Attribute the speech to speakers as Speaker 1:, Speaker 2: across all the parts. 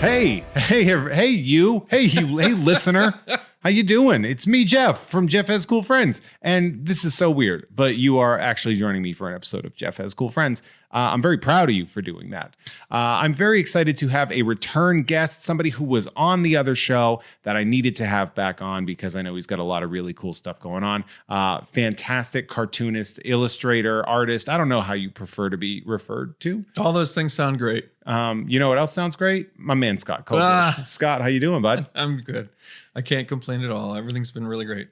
Speaker 1: Hey, listener. How you doing? It's me, Jeff, from Jeff Has Cool Friends. And this is so weird, but you are actually joining me for an episode of Jeff Has Cool Friends. I'm very proud of you for doing that. I'm very excited to have a return guest, somebody who was on the other show that I needed to have back on because I know he's got a lot of really cool stuff going on. Fantastic cartoonist, illustrator, artist. I don't know how you prefer to be referred to.
Speaker 2: All those things sound great.
Speaker 1: You know what else sounds great? My man, Scott Koblish. Scott, how you doing, bud?
Speaker 2: I'm good. I can't complain at all. Everything's been really great.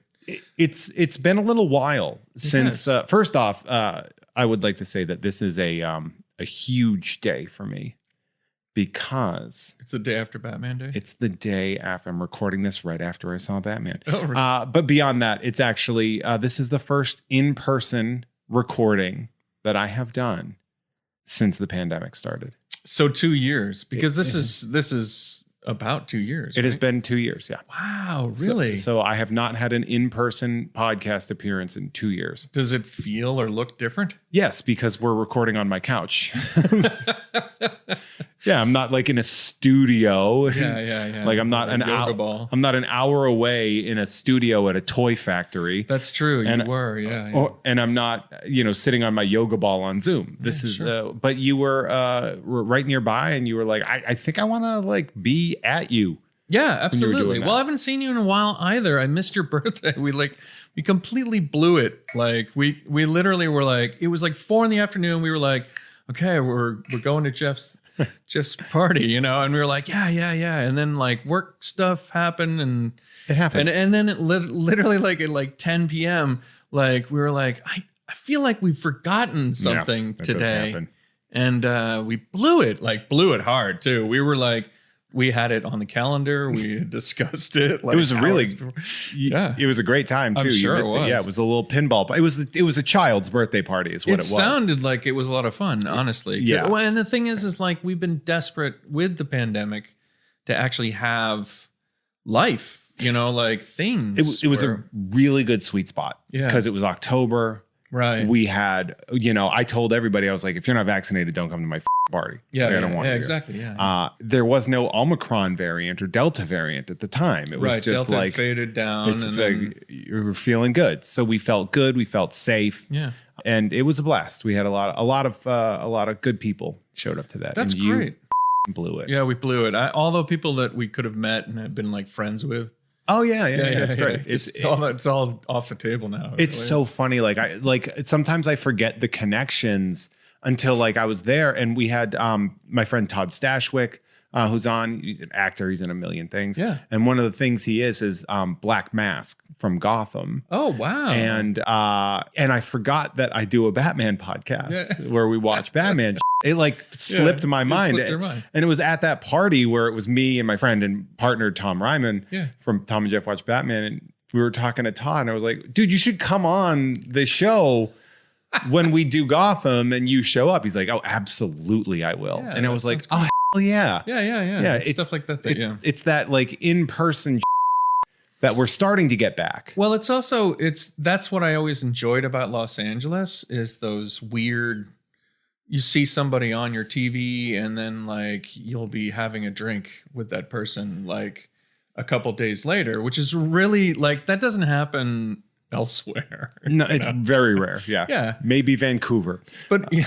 Speaker 1: It's been a little while since. First off, I would like to say that this is a huge day for me because
Speaker 2: it's the day after Batman Day.
Speaker 1: It's the day after. I'm recording this right after I saw Batman.
Speaker 2: Oh, really?
Speaker 1: But beyond that, it's actually this is the first in-person recording that I have done since the pandemic started.
Speaker 2: So 2 years, because this is about 2 years.
Speaker 1: It has been 2 years, yeah.
Speaker 2: Wow, really?
Speaker 1: So I have not had an in-person podcast appearance in 2 years.
Speaker 2: Does it feel or look different?
Speaker 1: Yes, because we're recording on my couch. Yeah, I'm not like in a studio.
Speaker 2: Yeah.
Speaker 1: Like I'm not an hour. I'm not an hour away in a studio at a toy factory.
Speaker 2: That's true. You were, yeah.
Speaker 1: And I'm not, sitting on my yoga ball on Zoom. This is, sure. But you were right nearby, and you were like, I think I want to like be at you.
Speaker 2: Yeah, absolutely. Well, I haven't seen you in a while either. I missed your birthday. We completely blew it. Like we literally were like, it was like 4 p.m. We were like, okay, we're going to Jeff's party, and we were like, yeah. And then like work stuff happened, and
Speaker 1: it happened.
Speaker 2: And then it literally like at like 10 p.m. like we were like, I feel like we've forgotten something today. And we blew it hard too. We were like, we had it on the calendar. We discussed it. Like
Speaker 1: it was it was a great time too.
Speaker 2: I'm sure it was.
Speaker 1: Yeah, it was a little pinball, but it was a child's birthday party is what it was.
Speaker 2: It sounded like it was a lot of fun, honestly.
Speaker 1: Yeah.
Speaker 2: Well, and the thing is like we've been desperate with the pandemic to actually have life, like things.
Speaker 1: It was a really good sweet spot because it was October.
Speaker 2: Right.
Speaker 1: We had, I told everybody, I was like, if you're not vaccinated, don't come to my party.
Speaker 2: Yeah,
Speaker 1: I don't want you.
Speaker 2: Exactly. Yeah.
Speaker 1: There was no Omicron variant or Delta variant at the time. It was just
Speaker 2: Delta
Speaker 1: like
Speaker 2: faded down.
Speaker 1: You were feeling good, so we felt good. We felt safe.
Speaker 2: Yeah.
Speaker 1: And it was a blast. We had a lot of good people showed up to that.
Speaker 2: That's great.
Speaker 1: Blew it.
Speaker 2: Yeah, we blew it. All the people that we could have met and had been like friends with.
Speaker 1: Oh yeah, it's great.
Speaker 2: It's all off the table now.
Speaker 1: It's so funny. Like sometimes I forget the connections until like I was there, and we had my friend Todd Stashwick, who's on. He's an actor. He's in a million things.
Speaker 2: Yeah.
Speaker 1: And one of the things he is Black Mask from Gotham.
Speaker 2: Oh wow.
Speaker 1: And I forgot that I do a Batman podcast where we watch Batman. It like slipped my mind. And it was at that party where it was me and my friend and partner Tom Ryman from Tom and Jeff Watch Batman. And we were talking to Todd, and I was like, dude, you should come on the show when we do Gotham and you show up. He's like, oh, absolutely, I will. Yeah, and I was like, oh, hell yeah.
Speaker 2: Yeah. It's stuff like that.
Speaker 1: It's that like in-person that we're starting to get back.
Speaker 2: Well, that's what I always enjoyed about Los Angeles is those weird, you see somebody on your TV and then like you'll be having a drink with that person like a couple days later, which is really like, that doesn't happen elsewhere.
Speaker 1: No, it's very rare. Yeah. Maybe Vancouver.
Speaker 2: But yeah,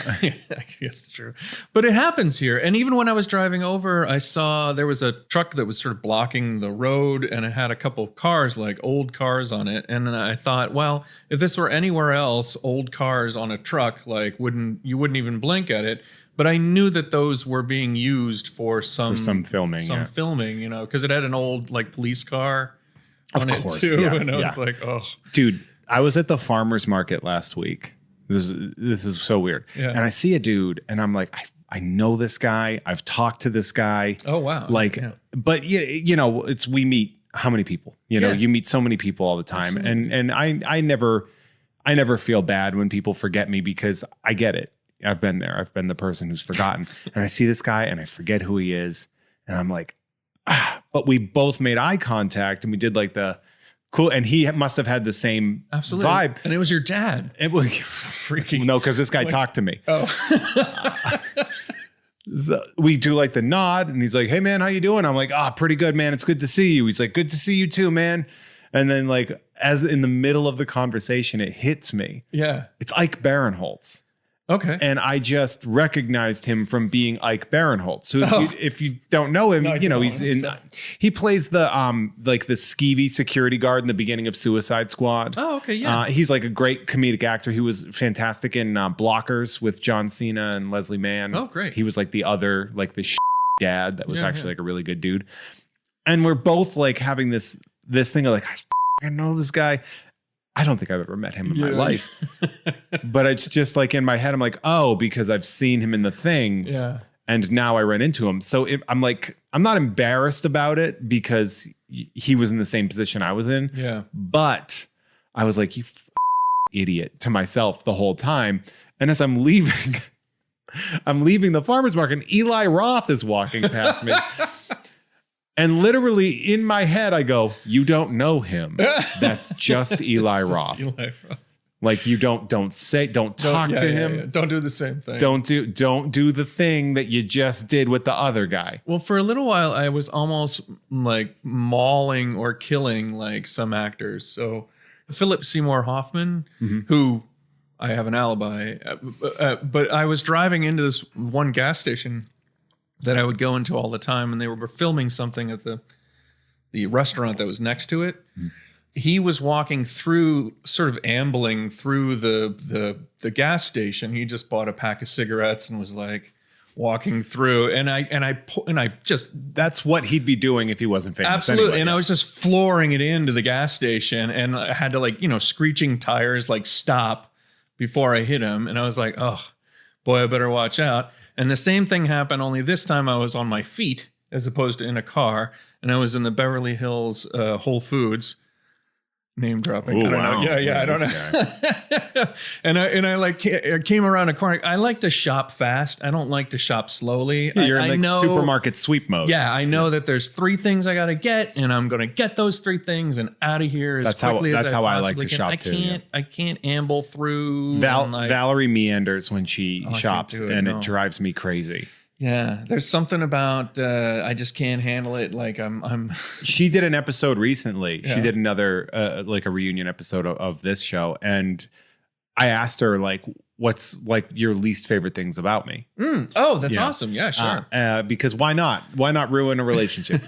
Speaker 2: it's true. But it happens here. And even when I was driving over, I saw there was a truck that was sort of blocking the road, and it had a couple of cars, like old cars on it. And I thought, well, if this were anywhere else, old cars on a truck, like you wouldn't even blink at it. But I knew that those were being used for some filming. Because it had an old like police car.
Speaker 1: Of course,
Speaker 2: too, and I was like, oh,
Speaker 1: dude, I was at the farmer's market last week. This is so weird. Yeah. And I see a dude, and I'm like, I know this guy. I've talked to this guy.
Speaker 2: Oh wow.
Speaker 1: But we meet how many people? You meet so many people all the time, absolutely. and I never feel bad when people forget me because I get it. I've been there. I've been the person who's forgotten, and I see this guy, and I forget who he is, and I'm like. But we both made eye contact and we did like the cool, and he must have had the same vibe.
Speaker 2: And it was your dad.
Speaker 1: It was
Speaker 2: so freaking
Speaker 1: no, because this guy talked to me.
Speaker 2: Oh,
Speaker 1: So we do like the nod, and he's like, "Hey man, how you doing?" I'm like, pretty good, man. It's good to see you." He's like, "Good to see you too, man." And then like as in the middle of the conversation, it hits me.
Speaker 2: Yeah.
Speaker 1: It's Ike Barinholtz.
Speaker 2: Okay.
Speaker 1: And I just recognized him from being Ike Barinholtz. So if you don't know him, he plays the like the skeevy security guard in the beginning of Suicide Squad.
Speaker 2: Oh, okay, yeah.
Speaker 1: He's like a great comedic actor. He was fantastic in Blockers with John Cena and Leslie Mann.
Speaker 2: Oh, great.
Speaker 1: He was like the other, like the dad that was actually like a really good dude. And we're both like having this thing of like, I know this guy. I don't think I've ever met him in my life. But it's just like in my head, I'm like, oh, because I've seen him in the things.
Speaker 2: Yeah.
Speaker 1: And now I ran into him. So I'm like, I'm not embarrassed about it because he was in the same position I was in.
Speaker 2: Yeah.
Speaker 1: But I was like, you idiot to myself the whole time. And as I'm leaving the farmer's market, and Eli Roth is walking past me. And literally in my head, I go, you don't know him. That's just Eli Roth. Eli Roth. Like you don't talk to him.
Speaker 2: Yeah. Don't do the same thing.
Speaker 1: Don't do the thing that you just did with the other guy.
Speaker 2: Well, for a little while, I was almost like mauling or killing like some actors. So Philip Seymour Hoffman, who I have an alibi, but I was driving into this one gas station that I would go into all the time, and they were filming something at the restaurant that was next to it. He was walking through, sort of ambling through the gas station. He just bought a pack of cigarettes and was like walking through, and I just,
Speaker 1: that's what he'd be doing if he wasn't famous.
Speaker 2: Absolutely.
Speaker 1: Anyway,
Speaker 2: and I was just flooring it into the gas station, and I had to like, screeching tires, like stop before I hit him. And I was like, oh boy, I better watch out. And the same thing happened, only this time I was on my feet as opposed to in a car. And I was in the Beverly Hills Whole Foods. Name dropping.
Speaker 1: Ooh,
Speaker 2: I don't
Speaker 1: wow.
Speaker 2: know. Yeah, I don't know. and I like came around a corner. I like to shop fast. I don't like to shop slowly.
Speaker 1: You're
Speaker 2: I
Speaker 1: in like
Speaker 2: know,
Speaker 1: supermarket sweep mode.
Speaker 2: Yeah, I know that there's 3 things I got to get, and I'm going to get those 3 things and out of here as quickly as I
Speaker 1: like to
Speaker 2: can.
Speaker 1: shop too.
Speaker 2: I can't amble through.
Speaker 1: Valerie meanders when she shops, it drives me crazy.
Speaker 2: Yeah, there's something about I just can't handle it. Like I'm.
Speaker 1: She did an episode recently. Yeah. She did another like a reunion episode of this show, and I asked her like, "What's like your least favorite things about me?"
Speaker 2: Oh, that's awesome. Yeah, sure.
Speaker 1: Because why not? Why not ruin a relationship?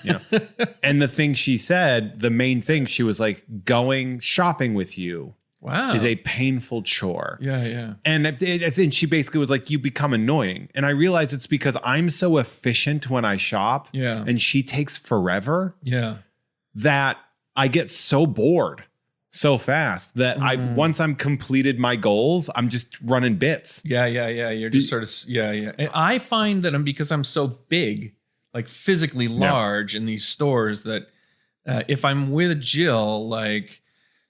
Speaker 1: And the thing she said, the main thing, she was like, going shopping with you.
Speaker 2: Wow.
Speaker 1: Is a painful chore.
Speaker 2: Yeah.
Speaker 1: And I think she basically was like, you become annoying. And I realize it's because I'm so efficient when I shop.
Speaker 2: Yeah.
Speaker 1: And she takes forever.
Speaker 2: Yeah.
Speaker 1: That I get so bored so fast that once I'm completed my goals, I'm just running bits.
Speaker 2: Yeah. You're just sort of, yeah. And I find that because I'm so big, like physically large in these stores, that if I'm with Jill, like,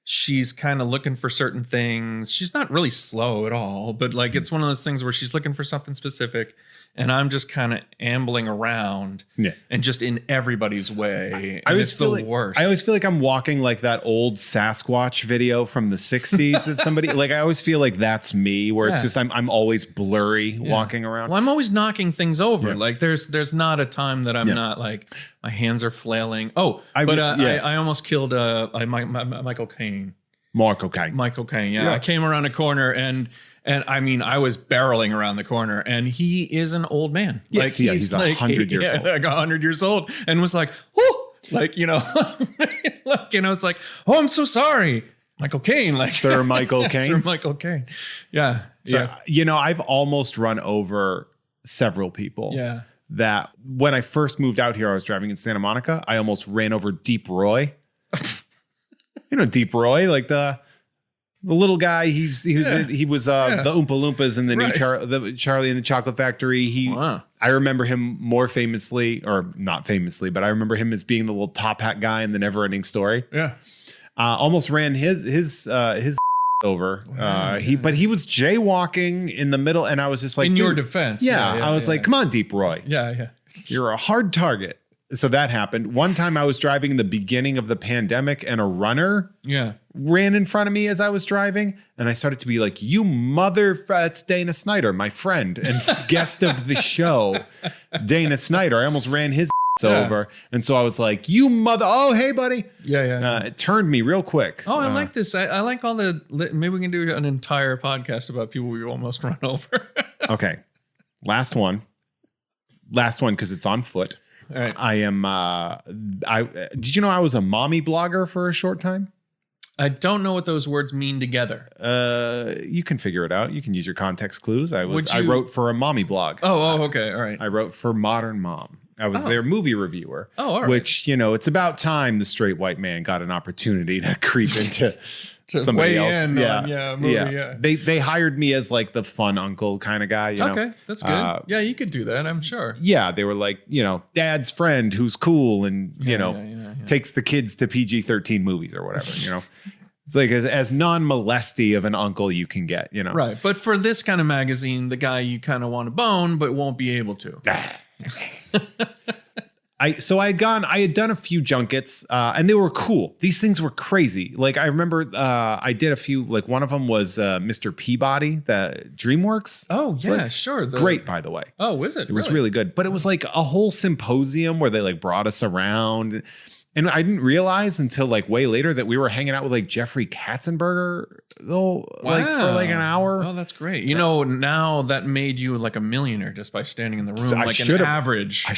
Speaker 2: she's kind of looking for certain things. She's not really slow at all, but like it's one of those things where she's looking for something specific, and I'm just kind of ambling around and just in everybody's way.
Speaker 1: I always feel
Speaker 2: the worst.
Speaker 1: I always feel like I'm walking like that old Sasquatch video from the 60s that somebody like, I always feel like that's me, where it's just I'm always blurry walking around.
Speaker 2: Well, I'm always knocking things over. Yeah. Like there's not a time that I'm not like my hands are flailing. I almost killed Michael Caine.
Speaker 1: Michael Caine.
Speaker 2: Yeah. I came around a corner and I mean, I was barreling around the corner, and he is an old man.
Speaker 1: Yes,
Speaker 2: like
Speaker 1: he's like 100 years old.
Speaker 2: Like 100 years old, and was like, whoo, like, like, and I was like, oh, I'm so sorry. Michael Caine, like
Speaker 1: Sir Michael Caine.
Speaker 2: Sir Michael Caine. Yeah. So,
Speaker 1: yeah. I've almost run over several people.
Speaker 2: Yeah.
Speaker 1: That when I first moved out here, I was driving in Santa Monica. I almost ran over Deep Roy. Deep Roy, like the little guy. He was the Oompa Loompas in the new Charlie and the Chocolate Factory. I remember him more famously, or not famously, but I remember him as being the little top hat guy in the Neverending Story.
Speaker 2: Yeah,
Speaker 1: almost ran his over. But he was jaywalking in the middle, and I was just like,
Speaker 2: in your defense,
Speaker 1: I was like, come on, Deep Roy,
Speaker 2: yeah,
Speaker 1: you're a hard target. So that happened. One time I was driving in the beginning of the pandemic, and a runner ran in front of me as I was driving, and I started to be like, "You that's Dana Snyder, my friend and guest of the show, Dana Snyder." I almost ran his over, and so I was like, "You mother!" Oh, hey, buddy.
Speaker 2: Yeah.
Speaker 1: It turned me real quick.
Speaker 2: Oh, I like this. I like all the. Maybe we can do an entire podcast about people we almost run over.
Speaker 1: Okay, last one because it's on foot.
Speaker 2: All right.
Speaker 1: I am. Did you know I was a mommy blogger for a short time?
Speaker 2: I don't know what those words mean together.
Speaker 1: You can figure it out. You can use your context clues. I wrote for a mommy blog.
Speaker 2: Oh, okay, all right.
Speaker 1: I wrote for Modern Mom. I was their movie reviewer.
Speaker 2: Oh, all right.
Speaker 1: Which, it's about time the straight white man got an opportunity to creep into somebody else.
Speaker 2: Movie.
Speaker 1: They hired me as like the fun uncle kind of guy.
Speaker 2: Okay, that's good. Yeah, you could do that, I'm sure.
Speaker 1: Yeah, they were like, dad's friend who's cool and takes the kids to PG-13 movies or whatever. It's like as non-molesty of an uncle you can get.
Speaker 2: Right, but for this kind of magazine, the guy you kind of want to bone but won't be able to.
Speaker 1: I had done a few junkets and they were cool. These things were crazy. Like I remember I did a few, like one of them was Mr. Peabody, the DreamWorks.
Speaker 2: Oh yeah, sure.
Speaker 1: Great, by the way.
Speaker 2: Oh, was it?
Speaker 1: It was really good. But it was like a whole symposium where they like brought us around. And I didn't realize until like way later that we were hanging out with like Jeffrey Katzenberger like for like an hour.
Speaker 2: Oh, that's great. Now that made you like a millionaire just by standing in the room. I think it averaged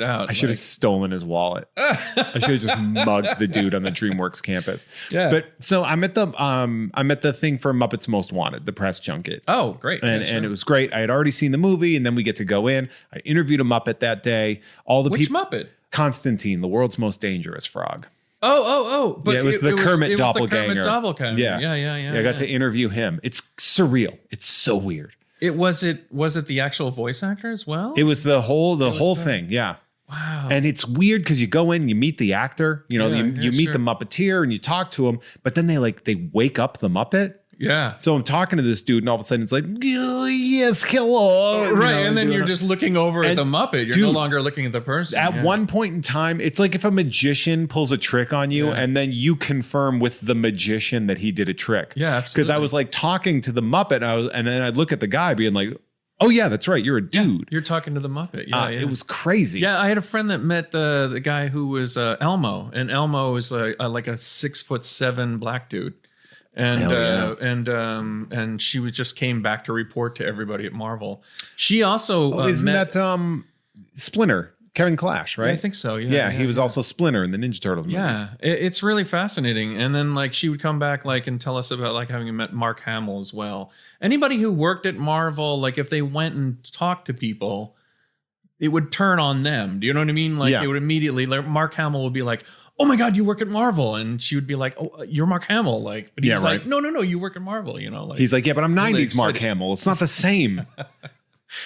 Speaker 2: out.
Speaker 1: I should have stolen his wallet. I should have just mugged the dude on the DreamWorks campus.
Speaker 2: Yeah.
Speaker 1: But so I'm at the thing for Muppets Most Wanted, the press junket.
Speaker 2: Oh, great.
Speaker 1: And it was great. I had already seen the movie, and then we get to go in. I interviewed a Muppet that day.
Speaker 2: Which Muppet?
Speaker 1: Constantine, the world's most dangerous frog.
Speaker 2: Oh!
Speaker 1: But it was the Kermit doppelganger.
Speaker 2: Yeah.
Speaker 1: I got to interview him. It's surreal. It's so weird.
Speaker 2: Was it the actual voice actor as well?
Speaker 1: It was the whole thing. Yeah.
Speaker 2: Wow.
Speaker 1: And it's weird because you go in, you meet the actor, you meet the Muppeteer and you talk to him, but then they wake up the Muppet.
Speaker 2: Yeah.
Speaker 1: So I'm talking to this dude, and all of a sudden it's like, yes, hello.
Speaker 2: Right. And then you're just looking over at the Muppet. You're no longer looking at the person.
Speaker 1: At one point in time, it's like if a magician pulls a trick on you and then you confirm with the magician that he did a trick.
Speaker 2: Yeah, absolutely.
Speaker 1: Because I was like talking to the Muppet and then I'd look at the guy being like, oh yeah, that's right. You're a dude.
Speaker 2: Yeah, you're talking to the Muppet. Yeah.
Speaker 1: It was crazy.
Speaker 2: Yeah. I had a friend that met the guy who was Elmo, and Elmo is like a 6'7" black dude. And she just came back to report to everybody at Marvel. She also
Speaker 1: isn't that Splinter, Kevin Clash, right?
Speaker 2: Yeah, I think so.
Speaker 1: Yeah, he was also Splinter in the Ninja Turtles movies.
Speaker 2: Yeah, it's really fascinating. And then she would come back and tell us about having met Mark Hamill as well. Anybody who worked at Marvel, if they went and talked to people, it would turn on them. Do you know what I mean? It would immediately Mark Hamill would be like, oh my God, you work at Marvel. And she would be like, oh, you're Mark Hamill. But he's like, no, you work at Marvel.
Speaker 1: He's like, yeah, but I'm 90s Mark Hamill. It's not the same.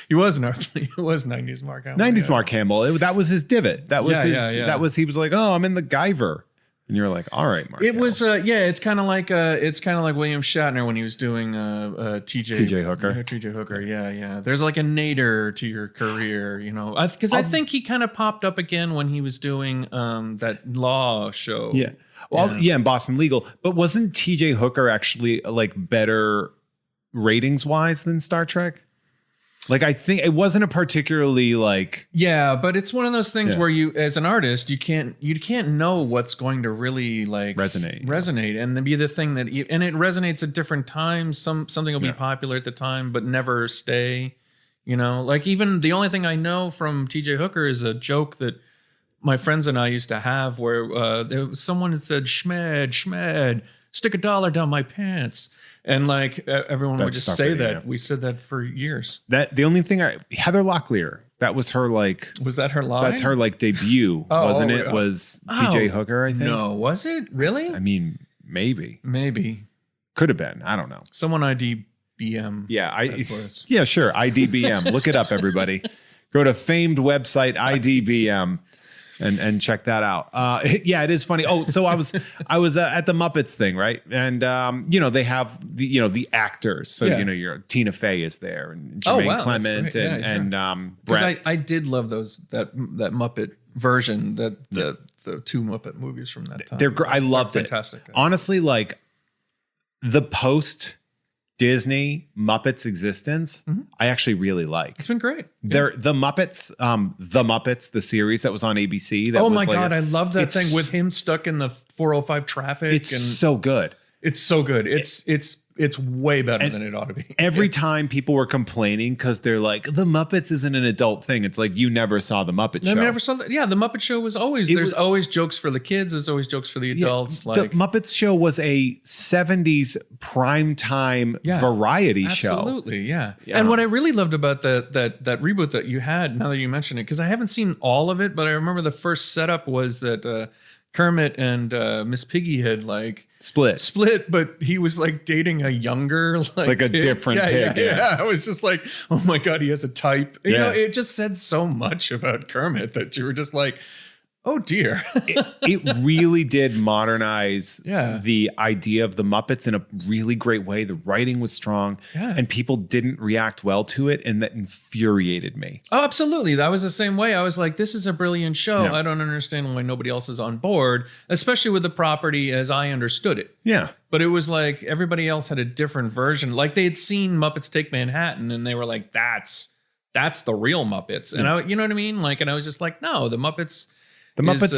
Speaker 2: He was 90s Mark Hamill.
Speaker 1: 90s Mark Hamill. That was his divot. That was he was like, oh, I'm in the Guyver. And you're like, all right, Mark.
Speaker 2: It was, it's kind of like William Shatner when he was doing TJ
Speaker 1: Hooker.
Speaker 2: TJ Hooker, yeah. There's a nadir to your career, because I think he kind of popped up again when he was doing that law show.
Speaker 1: Yeah. Well, in Boston Legal. But wasn't TJ Hooker actually better ratings wise than Star Trek? I think it wasn't a particularly
Speaker 2: Yeah, but it's one of those things where you, as an artist, you can't know what's going to really resonate, and be the thing that, and it resonates at different times. Something will be popular at the time, but never stay. Even the only thing I know from TJ Hooker is a joke that my friends and I used to have, where there was someone that said, "Schmed, stick $1 down my pants." And everyone would just say that. Yeah. We said that for years.
Speaker 1: The only thing Heather Locklear, that was her
Speaker 2: Was that her line?
Speaker 1: That's her debut, wasn't it? Was TJ Hooker, I think.
Speaker 2: No, was it? Really?
Speaker 1: I mean, maybe.
Speaker 2: Could
Speaker 1: have been. I don't know.
Speaker 2: Someone IDBM.
Speaker 1: Yeah, sure. IDBM. Look it up, everybody. Go to famed website IDBM. And check that out. It is funny. Oh, so I was at the Muppets thing, right? And they have the actors. So your Tina Fey is there, and Jermaine Clement, and Brett.
Speaker 2: I did love that Muppet version, the the 2 Muppet movies from that time.
Speaker 1: I loved
Speaker 2: They're
Speaker 1: it.
Speaker 2: fantastic.
Speaker 1: Honestly, like the post Disney Muppets existence, I actually really like.
Speaker 2: It's been great.
Speaker 1: They're the Muppets, the series that was on ABC. That
Speaker 2: Oh
Speaker 1: was
Speaker 2: my
Speaker 1: like
Speaker 2: God, I love that
Speaker 1: it's-
Speaker 2: thing with him stuck in the 405 traffic.
Speaker 1: It's
Speaker 2: and
Speaker 1: so good.
Speaker 2: it's so good. It's way better than it ought to be.
Speaker 1: Every time people were complaining because they're like, the Muppets isn't an adult thing. It's like, you never saw the Muppet Show.
Speaker 2: I never saw that. Yeah, the Muppet Show was always, there's always jokes for the kids. There's always jokes for the adults.
Speaker 1: the
Speaker 2: Like
Speaker 1: Muppets Show was a 70s primetime variety show.
Speaker 2: Absolutely, yeah. And what I really loved about that reboot that you had, now that you mention it, because I haven't seen all of it, but I remember the first setup was that Kermit and Miss Piggy had like split, but he was like dating a younger like
Speaker 1: a
Speaker 2: pig.
Speaker 1: different pig.
Speaker 2: Yeah. I was just like, oh my God, he has a type. You
Speaker 1: Yeah.
Speaker 2: know, it just said so much about Kermit that you were just like, oh dear.
Speaker 1: it really did modernize
Speaker 2: Yeah.
Speaker 1: the idea of the Muppets in a really great way. The writing was strong and people didn't react well to it, and that infuriated me.
Speaker 2: Oh, absolutely. That was the same way. I was like, this is a brilliant show.
Speaker 1: Yeah.
Speaker 2: I don't understand why nobody else is on board, especially with the property as I understood it.
Speaker 1: Yeah.
Speaker 2: But it was like everybody else had a different version. Like they had seen Muppets Take Manhattan and they were like, that's the real Muppets. And I, you know what I mean? Like, and I was just like, no, the Muppets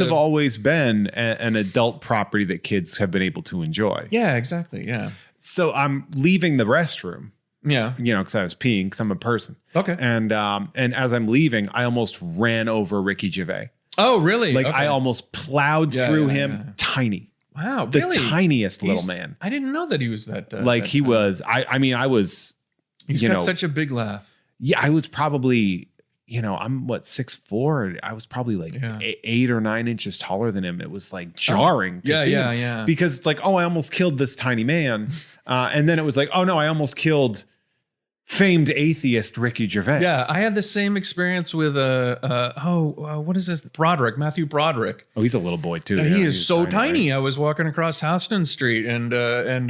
Speaker 1: have always been an adult property that kids have been able to enjoy.
Speaker 2: Yeah, exactly. Yeah.
Speaker 1: So I'm leaving the restroom,
Speaker 2: Yeah.
Speaker 1: because I was peeing because I'm a person.
Speaker 2: Okay.
Speaker 1: And as I'm leaving, I almost ran over Ricky Gervais.
Speaker 2: Oh, really?
Speaker 1: Like
Speaker 2: Okay.
Speaker 1: I almost plowed through him.
Speaker 2: Yeah.
Speaker 1: Tiny.
Speaker 2: Wow.
Speaker 1: The
Speaker 2: Really?
Speaker 1: tiniest little man.
Speaker 2: I didn't know that he was that.
Speaker 1: Like
Speaker 2: that
Speaker 1: he
Speaker 2: tiny.
Speaker 1: was, I was,
Speaker 2: He's got such a big laugh.
Speaker 1: yeah, I was probably, I'm 6'4". I was probably like 8 or 9 inches taller than him. It was like jarring to see him.
Speaker 2: Yeah.
Speaker 1: Because it's like, oh, I almost killed this tiny man. And then it was like, oh no, I almost killed famed atheist Ricky Gervais.
Speaker 2: Yeah, I had the same experience with what is this? Matthew Broderick.
Speaker 1: Oh, he's a little boy too.
Speaker 2: He is so tiny.
Speaker 1: Right?
Speaker 2: I was walking across Houston Street and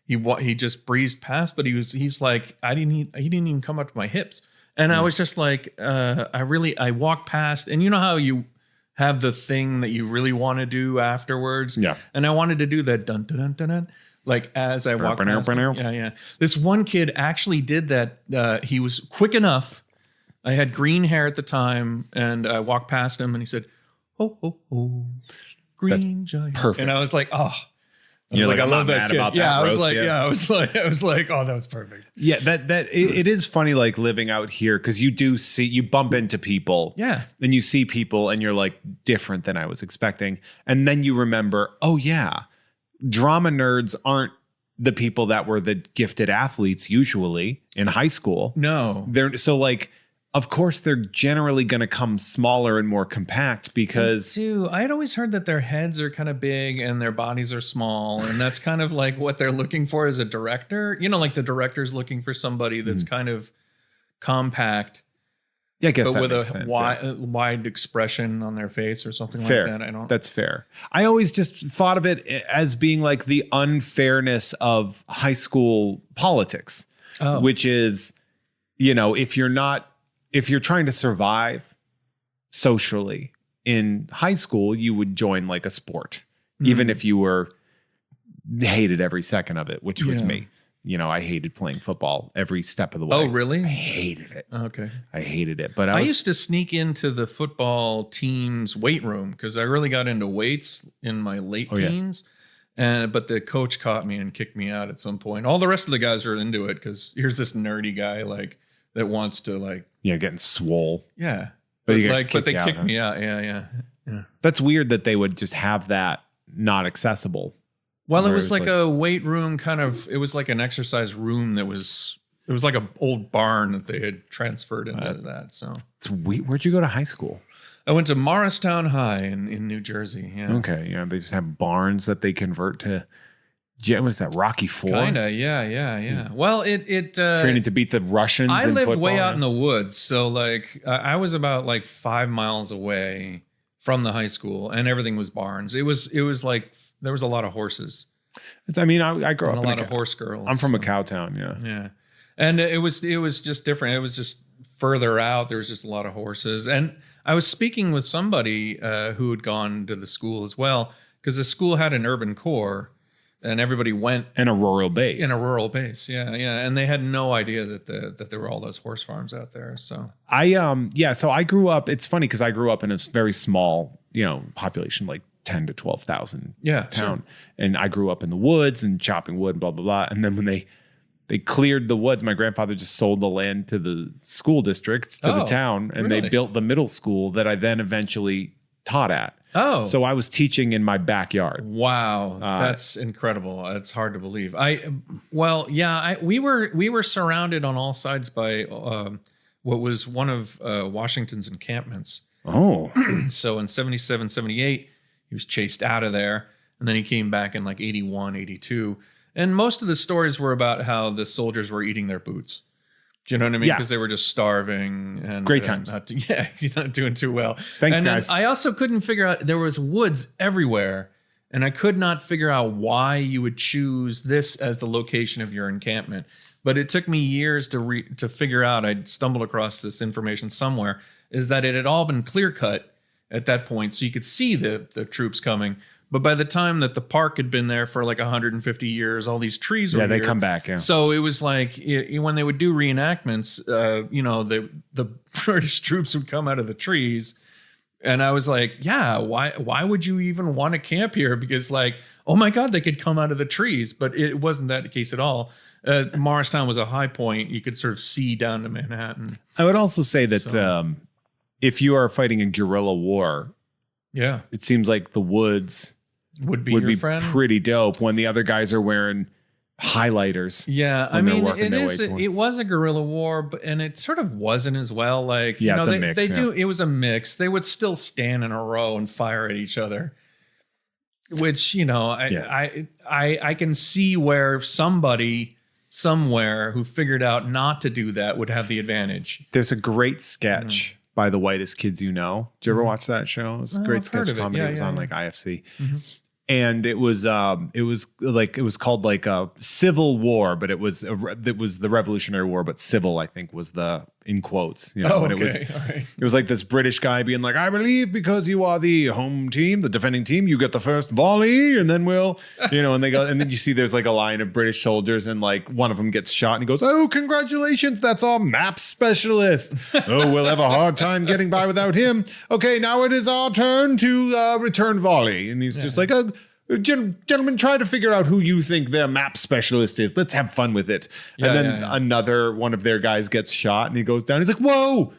Speaker 2: he just breezed past, but he's like, he didn't even come up to my hips. And I was just like, I walked past, and you know how you have the thing that you really want to do afterwards?
Speaker 1: Yeah.
Speaker 2: And I wanted to do that dun dun dun dun dun. Like as I walked past him. Yeah. This one kid actually did that. He was quick enough. I had green hair at the time, and I walked past him, and he said, "Oh, green giant."
Speaker 1: Perfect.
Speaker 2: And I was like, "Oh."
Speaker 1: You're like,
Speaker 2: I
Speaker 1: I'm
Speaker 2: love
Speaker 1: not
Speaker 2: that
Speaker 1: mad
Speaker 2: kid.
Speaker 1: about
Speaker 2: Yeah,
Speaker 1: that
Speaker 2: I was
Speaker 1: roast,
Speaker 2: like,
Speaker 1: yeah.
Speaker 2: I was like, oh, that was perfect.
Speaker 1: Yeah, it is funny, like living out here, because you bump into people.
Speaker 2: Yeah.
Speaker 1: Then you see people and you're like, different than I was expecting. And then you remember, oh yeah, drama nerds aren't the people that were the gifted athletes usually in high school.
Speaker 2: No.
Speaker 1: They're so like, of course, they're generally going to come smaller and more compact because
Speaker 2: I had always heard that their heads are kind of big and their bodies are small. And that's kind of like what they're looking for as a director. Like the director's looking for somebody that's kind of compact.
Speaker 1: Yeah, I guess
Speaker 2: but
Speaker 1: that
Speaker 2: with
Speaker 1: makes
Speaker 2: a
Speaker 1: sense,
Speaker 2: wide expression on their face or something
Speaker 1: fair.
Speaker 2: like that.
Speaker 1: That's fair. I always just thought of it as being like the unfairness of high school politics, which is, if you're trying to survive socially in high school, you would join like a sport, even if you hated every second of it, which was me. I hated playing football every step of the way.
Speaker 2: Oh, really?
Speaker 1: I hated it.
Speaker 2: Okay.
Speaker 1: I hated it. But
Speaker 2: I used to sneak into the football team's weight room because I really got into weights in my late teens. But the coach caught me and kicked me out at some point. All the rest of the guys are into it because here's this nerdy guy that wants to
Speaker 1: getting swole.
Speaker 2: Yeah.
Speaker 1: But
Speaker 2: they
Speaker 1: out,
Speaker 2: kicked me out. Yeah.
Speaker 1: That's weird that they would just have that not accessible.
Speaker 2: Well, it was like a weight room it was like an exercise room it was like an old barn that they had transferred into that. So
Speaker 1: it's weird. Where'd you go to high school?
Speaker 2: I went to Morristown High in New Jersey. Yeah.
Speaker 1: Okay. Yeah. They just have barns that they convert to. What is that? Rocky IV?
Speaker 2: Kinda. Yeah. Well, it
Speaker 1: training to beat the Russians.
Speaker 2: I
Speaker 1: in
Speaker 2: lived
Speaker 1: football,
Speaker 2: way out in the woods, so I was about 5 miles away from the high school, and everything was barns. It was like there was a lot of horses.
Speaker 1: I grew up
Speaker 2: and a lot of horse girls.
Speaker 1: I'm from a cow town. Yeah.
Speaker 2: Yeah, and it was just different. It was just further out. There was just a lot of horses, and I was speaking with somebody who had gone to the school as well, because the school had an urban core, and everybody went
Speaker 1: in a rural base.
Speaker 2: Yeah. And they had no idea that there were all those horse farms out there. So
Speaker 1: so I grew up. It's funny because I grew up in a very small, population, like 10 to 12,000 town.
Speaker 2: Sure.
Speaker 1: And I grew up in the woods and chopping wood, blah, blah, blah. And then when they cleared the woods, my grandfather just sold the land to the school district, to the town, and they built the middle school that I then eventually taught at.
Speaker 2: Oh,
Speaker 1: so I was teaching in my backyard.
Speaker 2: Wow, that's incredible. It's hard to believe. We were surrounded on all sides by what was one of Washington's encampments.
Speaker 1: Oh,
Speaker 2: so in 77, 78, he was chased out of there, and then he came back in like 81, 82. And most of the stories were about how the soldiers were eating their boots. Do you know what I mean? Because they were just starving and
Speaker 1: great times.
Speaker 2: Not doing too well.
Speaker 1: Thanks, guys.
Speaker 2: I also couldn't figure out, there was woods everywhere, and I could not figure out why you would choose this as the location of your encampment. But it took me years to figure out. I stumbled across this information somewhere, is that it had all been clear cut at that point, so you could see the troops coming. But by the time that the park had been there for like 150 years, all these trees were
Speaker 1: they
Speaker 2: here.
Speaker 1: come back. Yeah.
Speaker 2: So it was like when they would do reenactments, the British troops would come out of the trees, and I was like, yeah, why would you even want to camp here? Because like, oh my God, they could come out of the trees, but it wasn't that the case at all. Morristown was a high point; you could sort of see down to Manhattan.
Speaker 1: I would also say that if you are fighting a guerrilla war, it seems like the woods would be pretty dope when the other guys are wearing highlighters.
Speaker 2: Yeah, I mean, it was a guerrilla war, and it sort of wasn't as well. Like,
Speaker 1: it's a mix.
Speaker 2: It was a mix. They would still stand in a row and fire at each other, which I can see where somebody somewhere who figured out not to do that would have the advantage.
Speaker 1: There's a great sketch by The Whitest Kids You Know. Did you ever watch that show? It was a great sketch comedy. It was on like IFC. Mm-hmm. And it was called like a Civil War, but it was the Revolutionary War, but civil, I think, was the in quotes. And it was like this British guy being like, I believe because you are the home team, the defending team, you get the first volley, and then we'll, and they go, and then you see there's like a line of British soldiers, and like one of them gets shot, and he goes, oh, congratulations, that's our map specialist. Oh, we'll have a hard time getting by without him. Okay, now it is our turn to return volley, and he's just like, gentlemen, try to figure out who you think their map specialist is. Let's have fun with it. And then another one of their guys gets shot, and he goes down. He's like, whoa,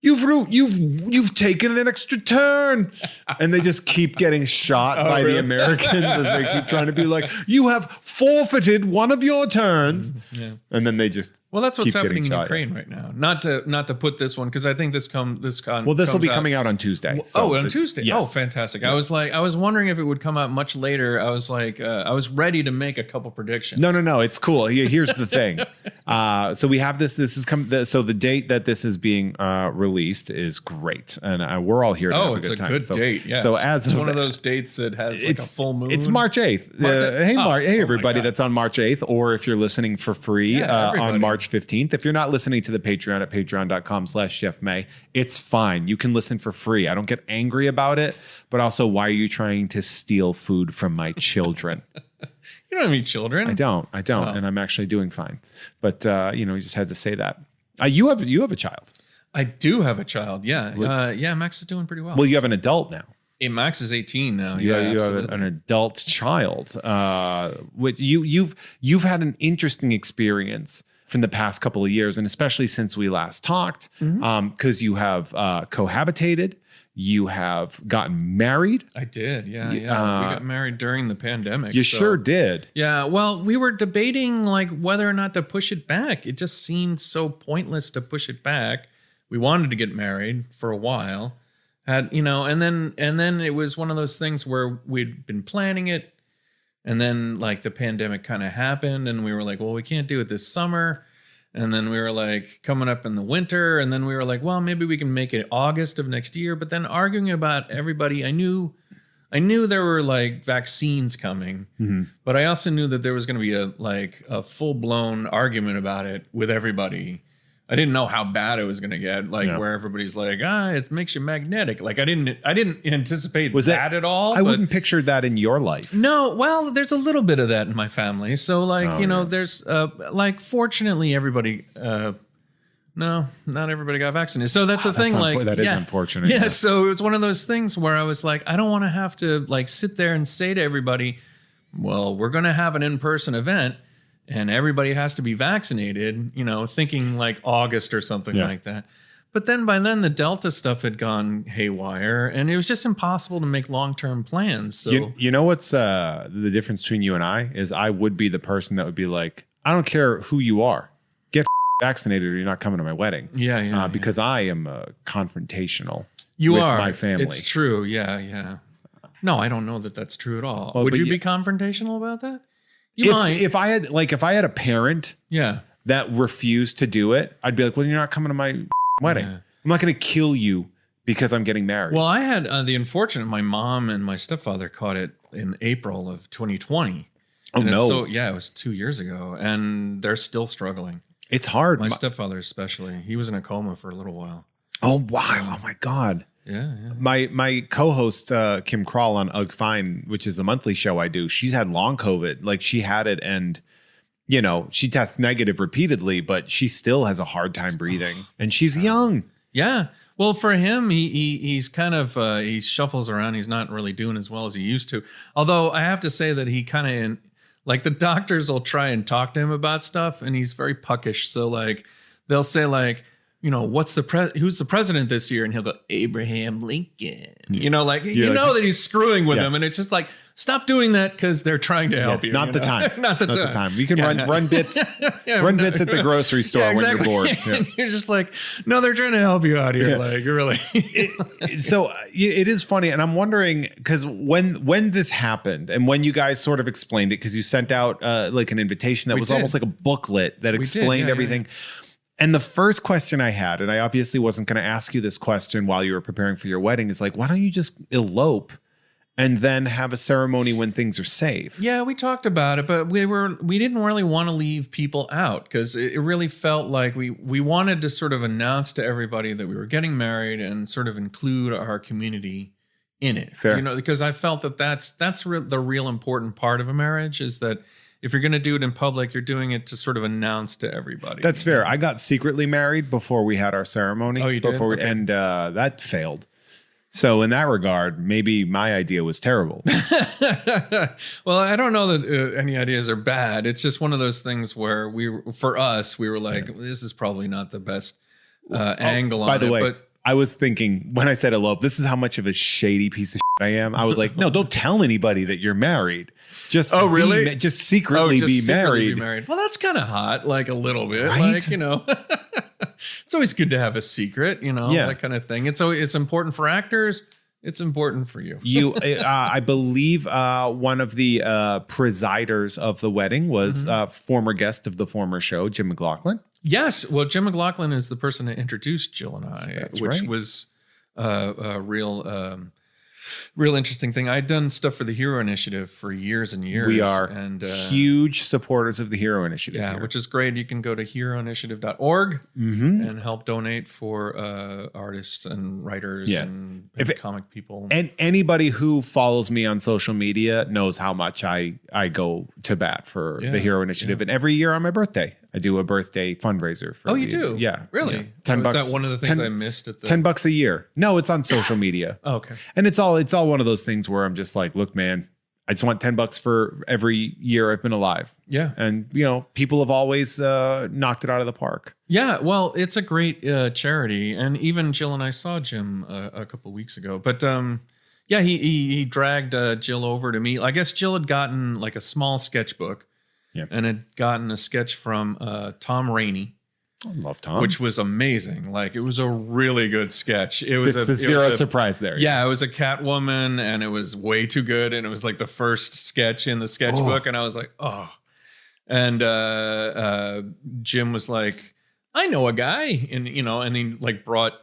Speaker 1: you've taken an extra turn. And they just keep getting shot by the Americans as they keep trying to be like, you have forfeited one of your turns. Yeah. And then they just
Speaker 2: that's what's happening in Ukraine right now. Not to put this one, because I think this will be
Speaker 1: coming out on Tuesday.
Speaker 2: On Tuesday.
Speaker 1: Yes.
Speaker 2: Oh, fantastic. Yeah. I was wondering if it would come out much later. I was like, I was ready to make a couple predictions.
Speaker 1: No. It's cool. Here's the thing. So we have this. This is so the date that this is being released is great, and we're all here to have a good time.
Speaker 2: It's a good date. Yeah.
Speaker 1: So
Speaker 2: it's one of those dates that has like a full moon.
Speaker 1: It's March 8th. Hey everybody that's on March 8th, or if you're listening for free on March 15th. If you're not listening to the Patreon at patreon.com/JeffMay, it's fine. You can listen for free. I don't get angry about it, but also, why are you trying to steal food from my children?
Speaker 2: You don't have any children.
Speaker 1: I don't. And I'm actually doing fine. But, you just had to say that. You have a child.
Speaker 2: I do have a child. Yeah. Max is doing pretty well.
Speaker 1: Well, you have an adult now.
Speaker 2: Max is 18 now.
Speaker 1: So you have an adult child. You've had an interesting experience from the past couple of years, and especially since we last talked, because you have cohabitated, you have gotten married.
Speaker 2: I did, yeah. We got married during the pandemic.
Speaker 1: You sure did.
Speaker 2: Yeah, well, we were debating like whether or not to push it back. It just seemed so pointless to push it back. We wanted to get married for a while, and then it was one of those things where we'd been planning it. And then like the pandemic kind of happened, and we were like, well, we can't do it this summer. And then we were like coming up in the winter. And then we were like, well, maybe we can make it August of next year. But then arguing about everybody, I knew there were like vaccines coming, but I also knew that there was going to be a full blown argument about it with everybody I didn't know how bad it was going to get. Like where everybody's like, it makes you magnetic. Like I didn't anticipate that at all.
Speaker 1: I wouldn't picture that in your life.
Speaker 2: No, well, there's a little bit of that in my family. So like, there's like, fortunately everybody, no, not everybody got vaccinated. So that's the thing.
Speaker 1: That is unfortunate.
Speaker 2: Yeah. So it was one of those things where I was like, I don't want to have to like sit there and say to everybody, well, we're going to have an in-person event and everybody has to be vaccinated, thinking like August or something like that. But then by then the Delta stuff had gone haywire and it was just impossible to make long-term plans. So
Speaker 1: you know what's the difference between you and I is I would be the person that would be like, I don't care who you are. Get vaccinated or you're not coming to my wedding. Because I am confrontational with my family.
Speaker 2: It's true. Yeah. No, I don't know that that's true at all. Well, would you be confrontational about that? You might.
Speaker 1: If I had a parent that refused to do it, I'd be like, well, you're not coming to my wedding. I'm not going to kill you because I'm getting married.
Speaker 2: Well, I had the unfortunate, my mom and my stepfather caught it in April of 2020.
Speaker 1: Oh, no.
Speaker 2: So, it was 2 years ago and they're still struggling.
Speaker 1: It's hard.
Speaker 2: My stepfather especially. He was in a coma for a little while.
Speaker 1: Oh, wow. Oh, my God.
Speaker 2: Yeah.
Speaker 1: My co-host Kim Kroll on Ugh Fine, which is the monthly show I do, she's had long COVID. Like she had it and, she tests negative repeatedly, but she still has a hard time breathing and she's young. Yeah.
Speaker 2: Well, for him, he's kind of, he shuffles around. He's not really doing as well as he used to. Although I have to say that he kind of, like the doctors will try and talk to him about stuff and he's very puckish. So like, they'll say like, who's the president this year? And he'll go, Abraham Lincoln. That he's screwing with them. And it's just like, stop doing that because they're trying to help you.
Speaker 1: Not the time.
Speaker 2: Not the time.
Speaker 1: You can run bits bits at the grocery store when you're bored. Yeah.
Speaker 2: And you're just like, no, they're trying to help you out here. Like, you're really.
Speaker 1: So it is funny. And I'm wondering, because when this happened and when you guys sort of explained it, because you sent out like an invitation that was almost like a booklet that explained everything. Yeah. And the first question I had, and I obviously wasn't going to ask you this question while you were preparing for your wedding, is like, why don't you just elope and then have a ceremony when things are safe?
Speaker 2: Yeah, we talked about it, but we didn't really want to leave people out because it really felt like we wanted to sort of announce to everybody that we were getting married and sort of include our community in it.
Speaker 1: Fair.
Speaker 2: Because I felt that that's the real important part of a marriage is that if you're going to do it in public, you're doing it to sort of announce to everybody.
Speaker 1: That's fair. I got secretly married before we had our ceremony.
Speaker 2: Oh, you did? Okay.
Speaker 1: And that failed. So in that regard, maybe my idea was terrible.
Speaker 2: Well, I don't know that any ideas are bad. It's just one of those things where we were like, this is probably not the best angle on it.
Speaker 1: By the way, I was thinking when I said elope, this is how much of a shady piece of shit I am. I was like, no, don't tell anybody that you're married. Just
Speaker 2: really?
Speaker 1: Just secretly be married.
Speaker 2: Well, that's kind of hot, like a little bit,
Speaker 1: right?
Speaker 2: Like it's always good to have a secret, that kind of thing. It's important for actors. It's important for you.
Speaker 1: I believe one of the presiders of the wedding was former guest of the former show, Jim McLaughlin.
Speaker 2: Yes. Well, Jim McLaughlin is the person that introduced Jill and I, which was a real interesting thing. I'd done stuff for the Hero Initiative for years and years.
Speaker 1: We are huge supporters of the Hero Initiative.
Speaker 2: Yeah, which is great. You can go to heroinitiative.org and help donate for artists and writers and comic people.
Speaker 1: And anybody who follows me on social media knows how much I go to bat for the Hero Initiative. And every year on my birthday, I do a birthday fundraiser.
Speaker 2: You do?
Speaker 1: Yeah.
Speaker 2: Really?
Speaker 1: Yeah. $10.
Speaker 2: Is that one of the things I missed at the
Speaker 1: $10 a year? No, it's on social media.
Speaker 2: Oh, okay.
Speaker 1: And it's all one of those things where I'm just like, look, man, I just want $10 for every year I've been alive.
Speaker 2: Yeah.
Speaker 1: And people have always knocked it out of the park.
Speaker 2: Yeah. Well, it's a great charity. And even Jill and I saw Jim a couple of weeks ago, but he dragged Jill over to me. I guess Jill had gotten like a small sketchbook. Yep. And had gotten a sketch from Tom Rainey.
Speaker 1: I love Tom.
Speaker 2: Which was amazing. Like, it was a really good sketch. It was
Speaker 1: zero surprise there.
Speaker 2: Yeah, it was a Catwoman, and it was way too good. And it was like the first sketch in the sketchbook. And I was like, oh. And Jim was like, I know a guy. And, and he like brought,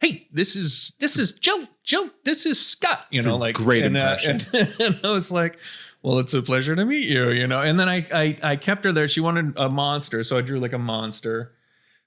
Speaker 2: hey, this is Jill, this is Scott.
Speaker 1: Great impression.
Speaker 2: And I was like, well, it's a pleasure to meet you, And then I kept her there. She wanted a monster, so I drew like a monster.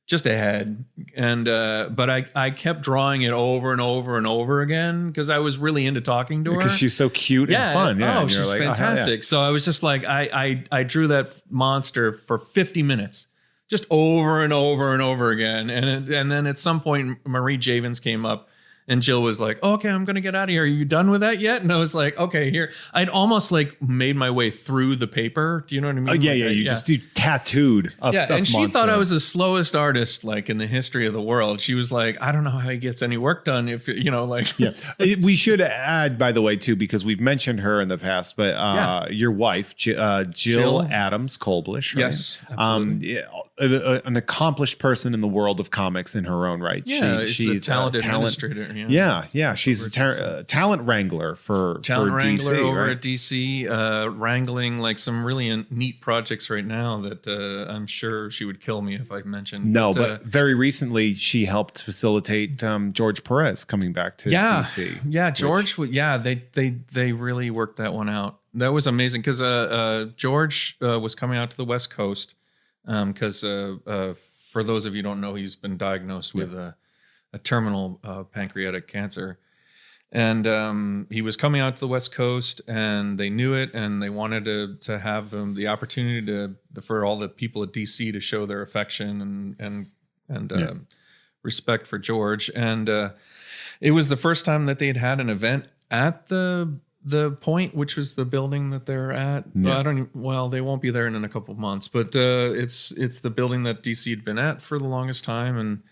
Speaker 2: just ahead. And but I kept drawing it over and over and over again because I was really into talking to her.
Speaker 1: Because she's so cute and fun. Yeah.
Speaker 2: Oh,
Speaker 1: and
Speaker 2: she's
Speaker 1: like,
Speaker 2: fantastic. So I was just like, I drew that monster for 50 minutes, just over and over and over again. And then at some point, Marie Javins came up. And Jill was like, oh, okay, I'm going to get out of here. Are you done with that yet? And I was like, okay, here. I'd almost like made my way through the paper. Do you know what I mean?
Speaker 1: Oh, yeah. You tattooed up.
Speaker 2: Yeah,
Speaker 1: up
Speaker 2: and she
Speaker 1: monster.
Speaker 2: thought I was the slowest artist like in the history of the world. She was like, I don't know how he gets any work done if, like.
Speaker 1: Yeah. We should add, by the way, too, because we've mentioned her in the past, but your wife, Jill Adams Koblish, right?
Speaker 2: Yes, absolutely.
Speaker 1: An accomplished person in the world of comics in her own right.
Speaker 2: Yeah, she's a talented administrator.
Speaker 1: Yeah. She's a talent wrangler for DC,
Speaker 2: over
Speaker 1: right?
Speaker 2: at DC, wrangling like some really neat projects right now that I'm sure she would kill me if I mentioned.
Speaker 1: No, but very recently she helped facilitate George Perez coming back to DC.
Speaker 2: Yeah, George. They really worked that one out. That was amazing because George was coming out to the West Coast because for those of you who don't know, he's been diagnosed with a terminal pancreatic cancer. And he was coming out to the West Coast, and they knew it, and they wanted to have the opportunity for all the people at DC to show their affection and respect for George. And it was the first time that they had an event at the Point, which was the building that they're at.
Speaker 1: Yeah.
Speaker 2: They won't be there in a couple of months, but it's the building that DC had been at for the longest time, and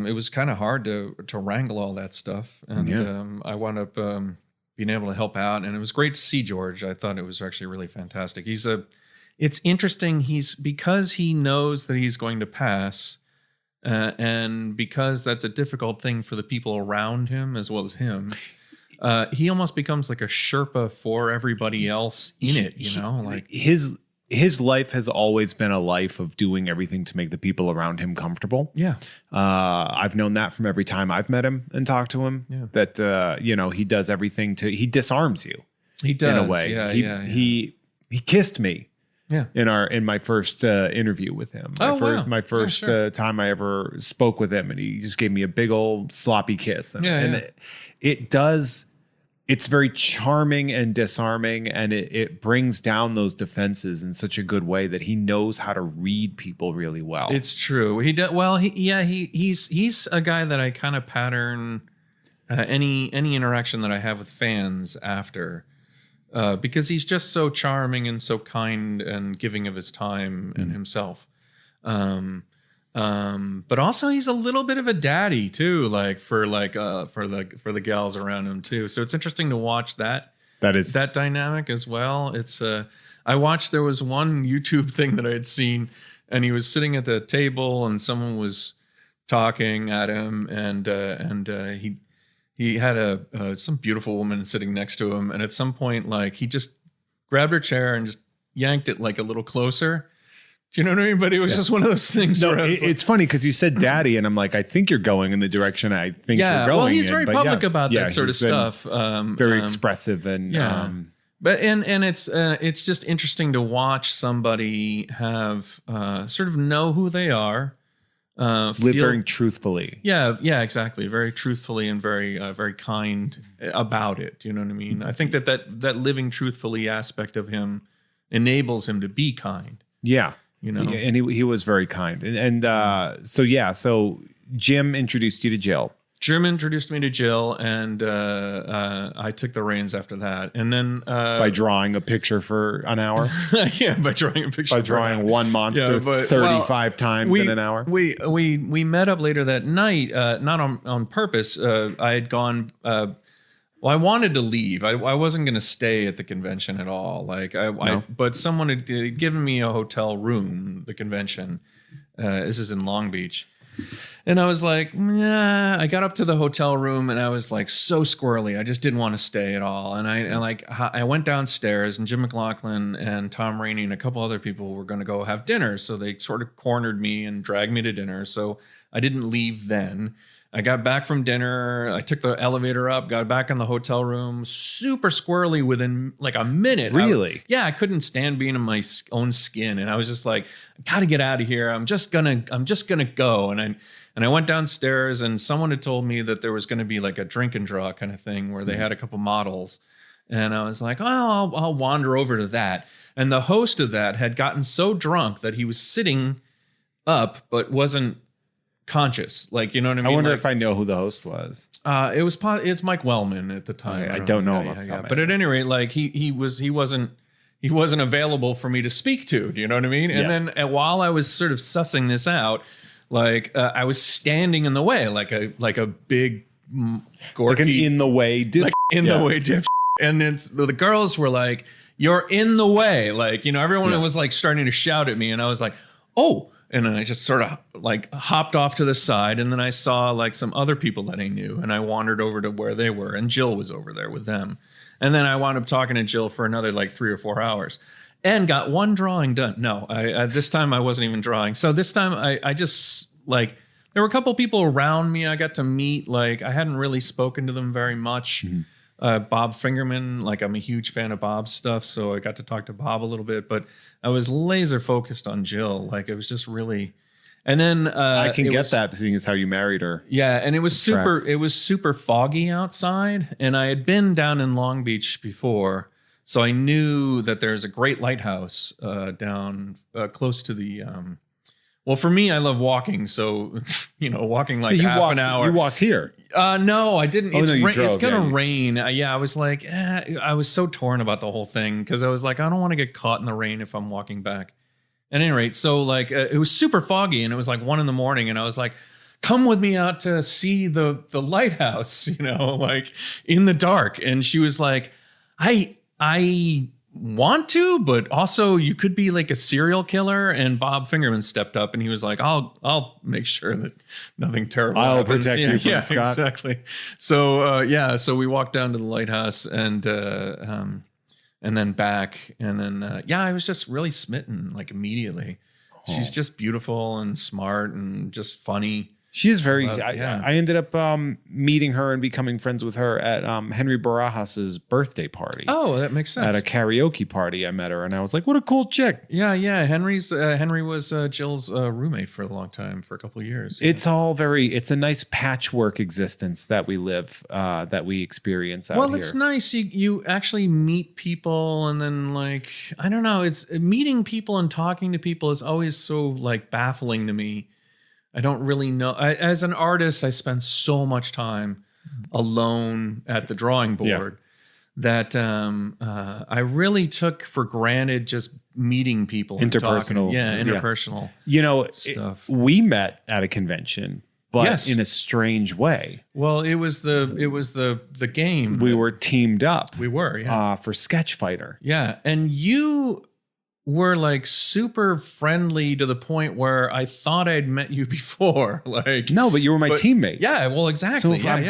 Speaker 2: it was kind of hard to wrangle all that stuff. And I wound up being able to help out, and it was great to see George. I thought it was actually really fantastic. It's interesting. Because he knows that he's going to pass, and because that's a difficult thing for the people around him as well as him. He almost becomes like a Sherpa for everybody else in it, like
Speaker 1: his life has always been a life of doing everything to make the people around him comfortable.
Speaker 2: Yeah.
Speaker 1: I've known that from every time I've met him and talked to him, that, he does everything he disarms you.
Speaker 2: He does.
Speaker 1: In a way. He kissed me.
Speaker 2: Yeah.
Speaker 1: In my first interview with him. My first time I ever spoke with him, and he just gave me a big old sloppy kiss. And it's very charming and disarming, and it brings down those defenses in such a good way that he knows how to read people really well.
Speaker 2: It's true. He does well. He's a guy that I kind of pattern any interaction that I have with fans after. Because he's just so charming and so kind and giving of his time and himself. But also he's a little bit of a daddy too, like for the gals around him too. So it's interesting to watch that dynamic as well. It's I watched, there was one YouTube thing that I had seen, and he was sitting at the table and someone was talking at him, and he had some beautiful woman sitting next to him, and at some point, like, he just grabbed her chair and just yanked it like a little closer. Do you know what I mean? But it was just one of those things.
Speaker 1: No, it's funny because you said daddy, and I'm like, I think you're going in the direction I think you're going.
Speaker 2: Well, he's very public about that sort of stuff.
Speaker 1: Very expressive and
Speaker 2: But it's just interesting to watch somebody have sort of know who they are.
Speaker 1: Live very truthfully.
Speaker 2: Yeah, exactly. Very truthfully and very kind about it. You know what I mean? I think that living truthfully aspect of him enables him to be kind.
Speaker 1: Yeah.
Speaker 2: And
Speaker 1: he was very kind. So Jim introduced you to Jill.
Speaker 2: Jim introduced me to Jill, and I took the reins after that. And then
Speaker 1: by drawing a picture for an hour.
Speaker 2: By drawing a picture.
Speaker 1: By drawing one monster 35 times in an hour.
Speaker 2: We met up later that night, not on purpose. I had gone. I wanted to leave. I wasn't going to stay at the convention at all. But someone had given me a hotel room. The convention. This is in Long Beach. And I was like, I got up to the hotel room and I was like so squirrely. I just didn't want to stay at all. And I went downstairs, and Jim McLaughlin and Tom Rainey and a couple other people were going to go have dinner. So they sort of cornered me and dragged me to dinner. So I didn't leave then. I got back from dinner. I took the elevator up, got back in the hotel room, super squirrely within like a minute.
Speaker 1: Really?
Speaker 2: I couldn't stand being in my own skin. And I was just like, I got to get out of here. I'm just going to go. And I went downstairs, and someone had told me that there was going to be like a drink and draw kind of thing where they had a couple models. And I was like, oh, I'll wander over to that. And the host of that had gotten so drunk that he was sitting up, but wasn't conscious. Like, you know what I mean?
Speaker 1: I wonder
Speaker 2: like,
Speaker 1: if I know who the host was.
Speaker 2: It's Mike Wellman at the time.
Speaker 1: I don't know him.
Speaker 2: But at any rate, like he wasn't available for me to speak to. Do you know what I mean? And
Speaker 1: Yes.
Speaker 2: then while I was sort of sussing this out, like I was standing in the way, like a big gorky,
Speaker 1: Like an in the way dip.
Speaker 2: like in the way dip. And it's the girls were like, "You're in the way!" Like, you know, everyone was like starting to shout at me, and I was like, "Oh." And then I just sort of like hopped off to the side, and then I saw like some other people that I knew, and I wandered over to where they were, and Jill was over there with them. And then I wound up talking to Jill for another like 3 or 4 hours and got one drawing done. No, I this time I wasn't even drawing. So this time I just like, there were a couple people around me I got to meet. Like I hadn't really spoken to them very much.
Speaker 1: Mm-hmm.
Speaker 2: Bob Fingerman, like I'm a huge fan of Bob's stuff, so I got to talk to Bob a little bit, but I was laser focused on Jill. Like it was just really, and then
Speaker 1: I can get that, seeing as how you married her.
Speaker 2: yeah, and it was super foggy outside, and I had been down in Long Beach before, so I knew that there's a great lighthouse down close to the. Well, for me, I love walking, so you know, walking like half an hour.
Speaker 1: You walked here.
Speaker 2: No, I didn't.
Speaker 1: Oh,
Speaker 2: It's
Speaker 1: no, you drove,
Speaker 2: it's gonna
Speaker 1: yeah.
Speaker 2: rain. I was like, I was so torn about the whole thing because I was like, I don't want to get caught in the rain if I'm walking back. At any rate, so like it was super foggy, and it was like 1 a.m, and I was like, come with me out to see the lighthouse, you know, like in the dark. And she was like, I want to, but also you could be like a serial killer. And Bob Fingerman stepped up, and he was like, I'll make sure that nothing terrible
Speaker 1: I'll
Speaker 2: happens.
Speaker 1: protect you from Scott.
Speaker 2: Exactly. So so we walked down to the lighthouse and then back, and then I was just really smitten like immediately. She's just beautiful and smart and just funny.
Speaker 1: She is very.
Speaker 2: Yeah.
Speaker 1: I ended up meeting her and becoming friends with her at Henry Barajas's birthday party.
Speaker 2: Oh, that makes sense.
Speaker 1: At a karaoke party, I met her, and I was like, "What a cool chick!"
Speaker 2: Yeah. Henry was Jill's roommate for a long time, for a couple of years.
Speaker 1: It's all very. It's a nice patchwork existence that we live, that we experience out here.
Speaker 2: Well, it's nice. You actually meet people, and then like I don't know. It's meeting people and talking to people is always so like baffling to me. I don't really know. As an artist, I spend so much time alone at the drawing board that I really took for granted just meeting people. And
Speaker 1: Interpersonal.
Speaker 2: talking. Interpersonal.
Speaker 1: You know,
Speaker 2: stuff.
Speaker 1: We met at a convention, but in a strange way.
Speaker 2: Well, it was the game.
Speaker 1: We were teamed up.
Speaker 2: We were,
Speaker 1: for Sketch Fighter.
Speaker 2: Yeah, and you were like super friendly to the point where I thought I'd met you before. Like
Speaker 1: No, but you were my teammate.
Speaker 2: Yeah, well, exactly.
Speaker 1: So if I'm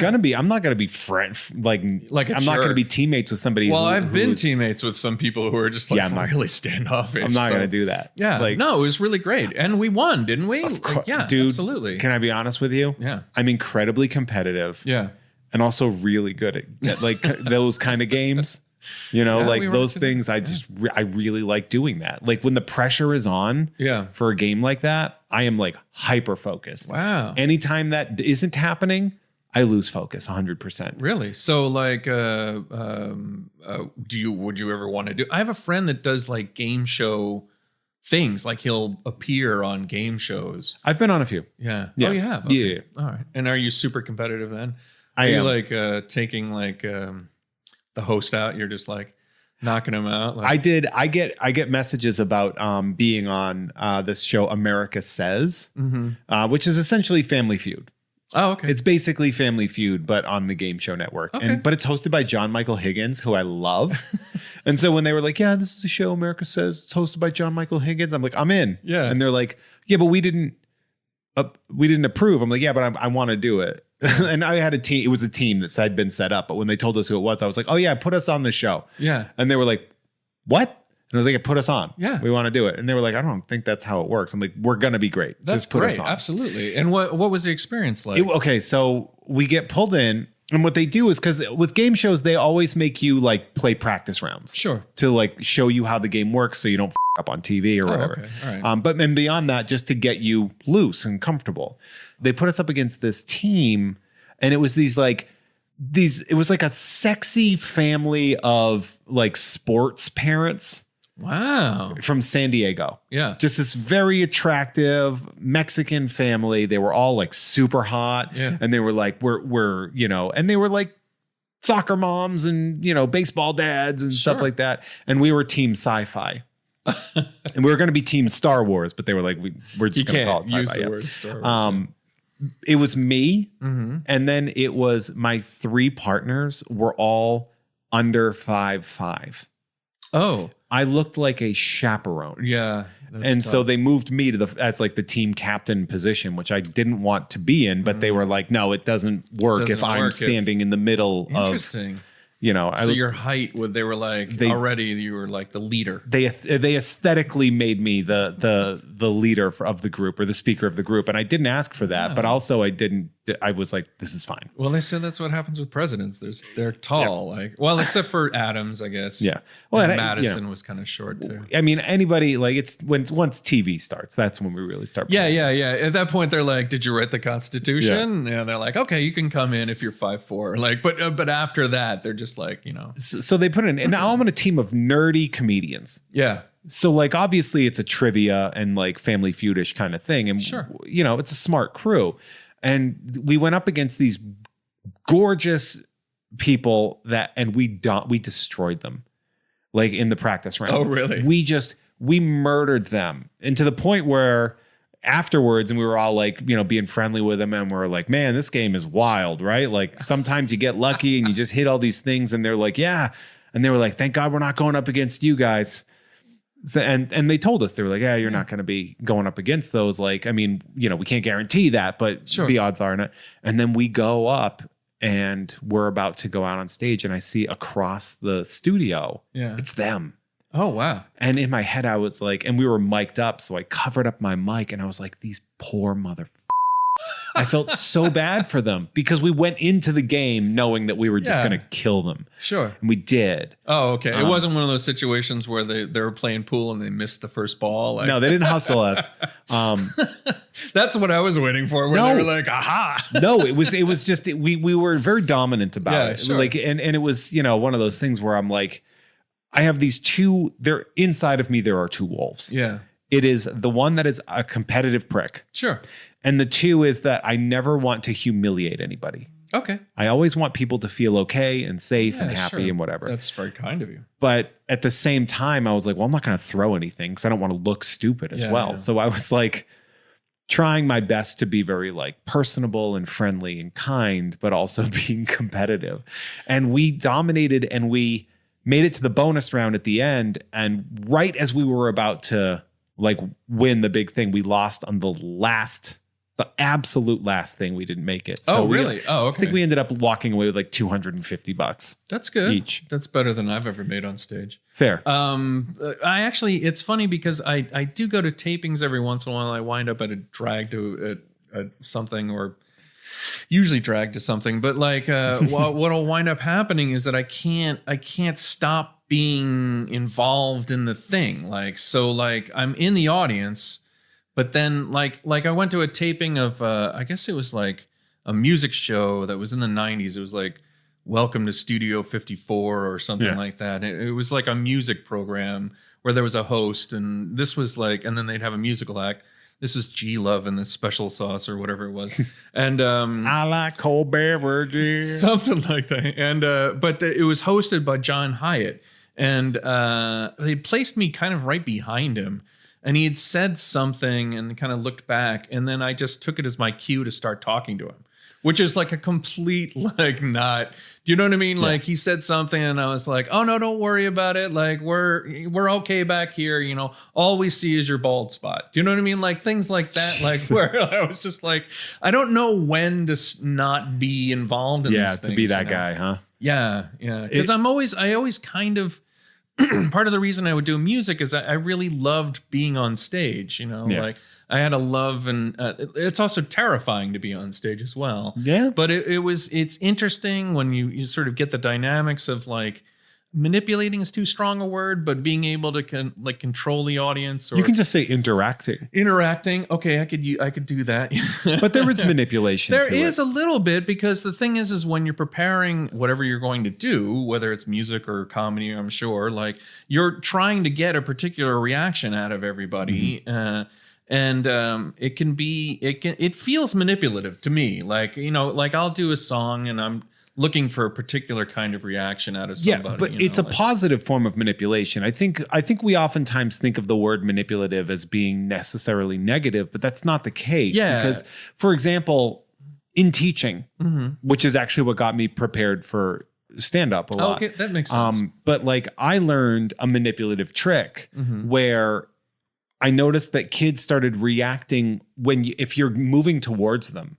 Speaker 1: not gonna be friend like
Speaker 2: a
Speaker 1: I'm not gonna
Speaker 2: jerk.
Speaker 1: be teammates with somebody.
Speaker 2: Well, I've been teammates with some people who are just like really standoffish.
Speaker 1: I'm not gonna do that.
Speaker 2: Yeah,
Speaker 1: like,
Speaker 2: no, it was really great, and we won, didn't we?
Speaker 1: Of course,
Speaker 2: Like, yeah,
Speaker 1: dude.
Speaker 2: absolutely.
Speaker 1: Can I be honest with you?
Speaker 2: Yeah,
Speaker 1: I'm incredibly competitive.
Speaker 2: yeah.
Speaker 1: And also really good at like those kind of games. You know, like those things. I really like doing that. Like when the pressure is on.
Speaker 2: Yeah.
Speaker 1: For a game like that, I am like hyper focused.
Speaker 2: Wow.
Speaker 1: Anytime that isn't happening, I lose focus 100%.
Speaker 2: Really? So like, would you ever want to do? I have a friend that does like game show things. Like he'll appear on game shows.
Speaker 1: I've been on a few.
Speaker 2: Yeah.
Speaker 1: Yeah.
Speaker 2: Oh, you have? Okay.
Speaker 1: Yeah.
Speaker 2: All right. And are you super competitive then?
Speaker 1: I
Speaker 2: Are you
Speaker 1: am.
Speaker 2: like taking like the host out? You're just like knocking him out. Like,
Speaker 1: I get messages about being on this show America Says, which is essentially Family Feud.
Speaker 2: Oh, okay.
Speaker 1: It's basically Family Feud, but on the Game Show Network.
Speaker 2: Okay.
Speaker 1: But it's hosted by John Michael Higgins, who I love. And so when they were like, "Yeah, this is a show America Says, it's hosted by John Michael Higgins," I'm like, "I'm in."
Speaker 2: Yeah.
Speaker 1: And they're like, "Yeah, but we didn't approve." I'm like, "Yeah, but I want to do it." And I had a team. It was a team that had been set up. But when they told us who it was, I was like, "Oh yeah, put us on the show."
Speaker 2: Yeah.
Speaker 1: And they were like, "What?" And I was like, put us on.
Speaker 2: Yeah.
Speaker 1: We want to do it. And they were like, I don't think that's how it works. I'm like, we're going to be great.
Speaker 2: That's
Speaker 1: Just put
Speaker 2: great.
Speaker 1: us on.
Speaker 2: Absolutely. And what was the experience like?
Speaker 1: Okay. So we get pulled in, and what they do is, because with game shows, they always make you like play practice rounds.
Speaker 2: Sure.
Speaker 1: To like show you how the game works so you don't up on TV or whatever.
Speaker 2: Okay. All right.
Speaker 1: But and beyond that, just to get you loose and comfortable. They put us up against this team, and it was it was like a sexy family of like sports parents.
Speaker 2: Wow.
Speaker 1: From San Diego.
Speaker 2: Yeah.
Speaker 1: Just this very attractive Mexican family. They were all like super hot.
Speaker 2: Yeah.
Speaker 1: And they were like, we're, and they were like soccer moms and, baseball dads and stuff like that. And we were team sci-fi. And we were going to be team Star Wars, but they were like, we're just going to call it sci-fi.
Speaker 2: Use the word Star Wars.
Speaker 1: It was me.
Speaker 2: Mm-hmm.
Speaker 1: And then it was my 3 partners were all under 5'5".
Speaker 2: Oh,
Speaker 1: I looked like a chaperone.
Speaker 2: yeah.
Speaker 1: And so they moved me to as like the team captain position, which I didn't want to be in, but they were like, no, it doesn't work if I'm standing in the middle of,
Speaker 2: interesting.
Speaker 1: So
Speaker 2: your height they were like already you were like the leader.
Speaker 1: They aesthetically made me the leader of the group or the speaker of the group. And I didn't ask for that, but also I was like, this is fine.
Speaker 2: Well, they said that's what happens with presidents. They're tall, except for Adams, I guess.
Speaker 1: Yeah. Well,
Speaker 2: and Madison was kind of short too.
Speaker 1: I mean, anybody it's once TV starts, that's when we really start.
Speaker 2: Yeah. At that point, they're like, "Did you write the Constitution?" Yeah. And they're like, "Okay, you can come in if you're 5'4". But after that, they're just like,
Speaker 1: So they put in, and now I'm on a team of nerdy comedians.
Speaker 2: Yeah.
Speaker 1: So obviously it's a trivia and like Family Feud-ish kind of thing. And,
Speaker 2: sure.
Speaker 1: It's a smart crew. And we went up against these gorgeous people and we destroyed them like in the practice round.
Speaker 2: Oh, really?
Speaker 1: We murdered them, and to the point where afterwards, and we were all like, being friendly with them, and we're like, man, this game is wild, right? Like sometimes you get lucky and you just hit all these things, and they're like, yeah. And they were like, thank God we're not going up against you guys. So, and they told us, they were like, yeah, you're not going to be going up against those. Like, I mean, we can't guarantee that, but
Speaker 2: sure.
Speaker 1: The odds are not. And then we go up and we're about to go out on stage, and I see across the studio, it's them.
Speaker 2: Oh, wow.
Speaker 1: And in my head, I was like, and we were mic'd up. So I covered up my mic, and I was like, these poor motherfuckers. I felt so bad for them because we went into the game knowing that we were just going to kill them.
Speaker 2: Sure.
Speaker 1: And we did.
Speaker 2: Oh, okay. It wasn't one of those situations where they were playing pool and they missed the first ball.
Speaker 1: No, they didn't hustle us.
Speaker 2: That's what I was waiting for. Where they were like, aha.
Speaker 1: No, it was just, we were very dominant about it.
Speaker 2: Sure.
Speaker 1: Like, and it was, one of those things where I'm like, I have these they're inside of me. There are 2 wolves.
Speaker 2: Yeah.
Speaker 1: It is the one that is a competitive prick.
Speaker 2: Sure.
Speaker 1: And the 2 is that I never want to humiliate anybody.
Speaker 2: Okay.
Speaker 1: I always want people to feel okay and safe and happy and whatever.
Speaker 2: That's very kind of you.
Speaker 1: But at the same time, I was like, well, I'm not going to throw anything because I don't want to look stupid as well. Yeah. So I was like trying my best to be very like personable and friendly and kind, but also being competitive. And we dominated, and we made it to the bonus round at the end. And right as we were about to like win the big thing, we lost on the absolute last thing. We didn't make it. So
Speaker 2: really? Oh, okay.
Speaker 1: I think we ended up walking away with like $250.
Speaker 2: That's good.
Speaker 1: Each.
Speaker 2: That's better than I've ever made on stage.
Speaker 1: Fair.
Speaker 2: It's funny because I do go to tapings every once in a while. I wind up at a drag to something, or usually drag to something. But like what'll wind up happening is that I can't stop being involved in the thing. Like, so like I'm in the audience. But then, like I went to a taping of, I guess it was like a music show that was in the 90s. It was like Welcome to Studio 54 or something like that. It was like a music program where there was a host, and this was like, and then they'd have a musical act. This was G Love and the Special Sauce or whatever it was. And
Speaker 1: I like cold beverages.
Speaker 2: Something like that. And but it was hosted by John Hyatt. And they placed me kind of right behind him. And he had said something and kind of looked back. And then I just took it as my cue to start talking to him, which is like a complete, like, not, do you know what I mean? Yeah. Like, he said something and I was like, oh no, don't worry about it. Like, we're okay back here. All we see is your bald spot. Do you know what I mean? Like things like that, like where I was just like, I don't know when to not be involved in these things.
Speaker 1: Yeah, to be that guy, huh?
Speaker 2: Yeah. Cause I always kind of, part of the reason I would do music is I really loved being on stage,
Speaker 1: Yeah.
Speaker 2: like I had a love, and it's also terrifying to be on stage as well.
Speaker 1: Yeah.
Speaker 2: But it's interesting when you sort of get the dynamics of like, manipulating is too strong a word, but being able to control the audience, or
Speaker 1: You can just say interacting.
Speaker 2: interacting. Okay, I could do that.
Speaker 1: But there is manipulation.
Speaker 2: There
Speaker 1: to
Speaker 2: is
Speaker 1: it.
Speaker 2: a little bit, because the thing is when you're preparing whatever you're going to do, whether it's music or comedy, I'm sure, like you're trying to get a particular reaction out of everybody. And it feels manipulative to me. Like, like I'll do a song and I'm looking for a particular kind of reaction out of somebody.
Speaker 1: Yeah, but it's a positive form of manipulation. I think we oftentimes think of the word manipulative as being necessarily negative, but that's not the case.
Speaker 2: Yeah.
Speaker 1: Because, for example, in teaching,
Speaker 2: Mm-hmm.
Speaker 1: which is actually what got me prepared for stand-up a lot.
Speaker 2: Okay, that makes sense.
Speaker 1: But like I learned a manipulative trick
Speaker 2: Mm-hmm.
Speaker 1: where I noticed that kids started reacting if you're moving towards them.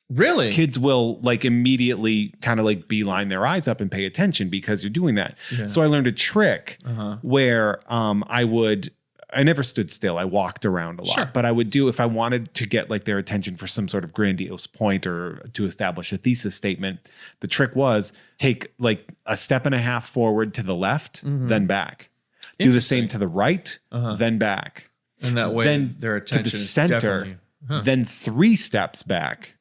Speaker 2: Really?
Speaker 1: Kids will like immediately kind of like beeline their eyes up and pay attention because you're doing that.
Speaker 2: Yeah.
Speaker 1: So I learned a trick
Speaker 2: Uh-huh.
Speaker 1: where I never stood still. I walked around a lot,
Speaker 2: Sure.
Speaker 1: but I would if I wanted to get like their attention for some sort of grandiose point or to establish a thesis statement, the trick was take like a step and a half forward to the left,
Speaker 2: Mhm.
Speaker 1: then back. Do the same
Speaker 2: Interesting.
Speaker 1: to the right,
Speaker 2: Uh-huh.
Speaker 1: then back.
Speaker 2: And that way
Speaker 1: then
Speaker 2: their
Speaker 1: to
Speaker 2: attention
Speaker 1: the
Speaker 2: is
Speaker 1: center,
Speaker 2: definitely- Huh.
Speaker 1: then 3 steps back.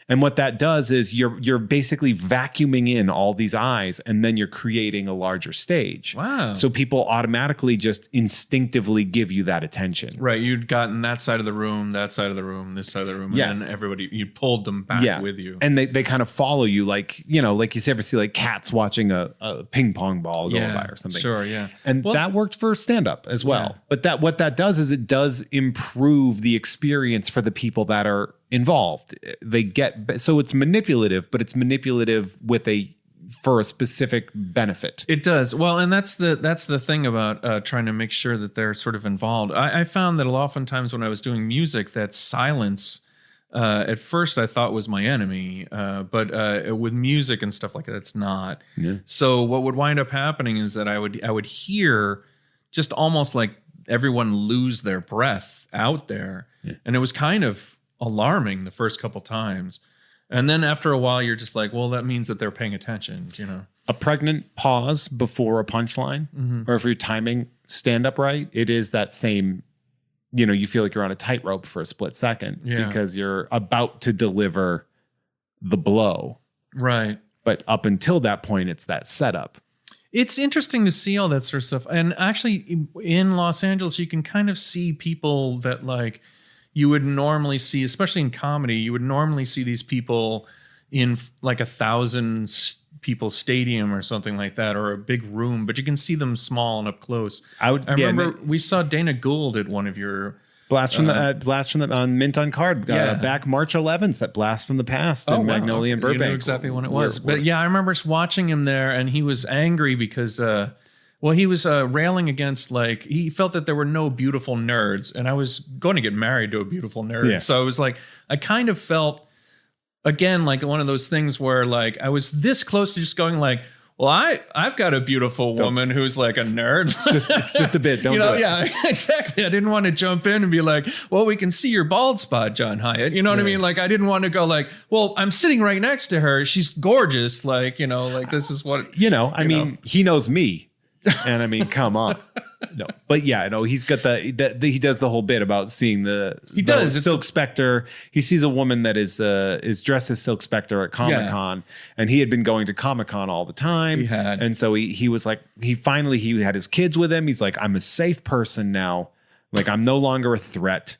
Speaker 1: And what that does is you're basically vacuuming in all these eyes, and then you're creating a larger stage.
Speaker 2: Wow.
Speaker 1: So people automatically just instinctively give you that attention.
Speaker 2: Right, you'd gotten that side of the room, that side of the room, this side of the room,
Speaker 1: Yes.
Speaker 2: and then everybody, you pulled them back with you.
Speaker 1: And they kind of follow you like you ever see like cats watching a ping pong ball going by or something.
Speaker 2: Sure, yeah.
Speaker 1: And
Speaker 2: Well-
Speaker 1: that worked for stand-up as well.
Speaker 2: Yeah.
Speaker 1: But what that does is it does improve the experience for the people that are involved. So it's manipulative, but it's manipulative for a specific benefit.
Speaker 2: It does. Well, and that's the thing about trying to make sure that they're sort of involved. I found that oftentimes when I was doing music, that silence at first I thought was my enemy, but with music and stuff like that, it's not.
Speaker 1: Yeah.
Speaker 2: So what would wind up happening is that I would hear just almost like everyone lose their breath out there, and it was kind of alarming the first couple times. And then after a while, you're just like, well, that means that they're paying attention,
Speaker 1: A pregnant pause before a punchline,
Speaker 2: Mm-hmm.
Speaker 1: or if you're timing stand up right, it is that same, you feel like you're on a tightrope for a split second because you're about to deliver the blow.
Speaker 2: Right.
Speaker 1: But up until that point, it's that setup.
Speaker 2: It's interesting to see all that sort of stuff. And actually in Los Angeles, you can kind of see people that like you would normally see, especially in comedy, you would normally see these people in like 1,000 people stadium or something like that, or a big room, but you can see them small and up close. I remember we saw Dana Gould at one of your
Speaker 1: Blast from the on Mint on Card back March 11th at Blast from the Past in Magnolia and Burbank.
Speaker 2: You knew exactly when it was. But yeah, I remember watching him there, and he was angry because he was railing against, like, he felt that there were no beautiful nerds, and I was going to get married to a beautiful nerd.
Speaker 1: Yeah.
Speaker 2: So I was like, I kind of felt, again, like one of those things where like I was this close to just going like, well, I've got a beautiful woman who's like a nerd.
Speaker 1: It's just a bit. Don't do it.
Speaker 2: Yeah, exactly. I didn't want to jump in and be like, well, we can see your bald spot, John Hyatt. You know what I mean? Like, I didn't want to go like, well, I'm sitting right next to her. She's gorgeous. Like, like this is what,
Speaker 1: I mean, he knows me. And I mean, come on. No, but yeah, no, he's got he does the whole bit about seeing the Silk Spectre. He sees a woman that is dressed as Silk Spectre at Comic-Con, and he had been going to Comic-Con all the time. And so he was like, he had his kids with him. He's like, I'm a safe person now. Like, I'm no longer a threat.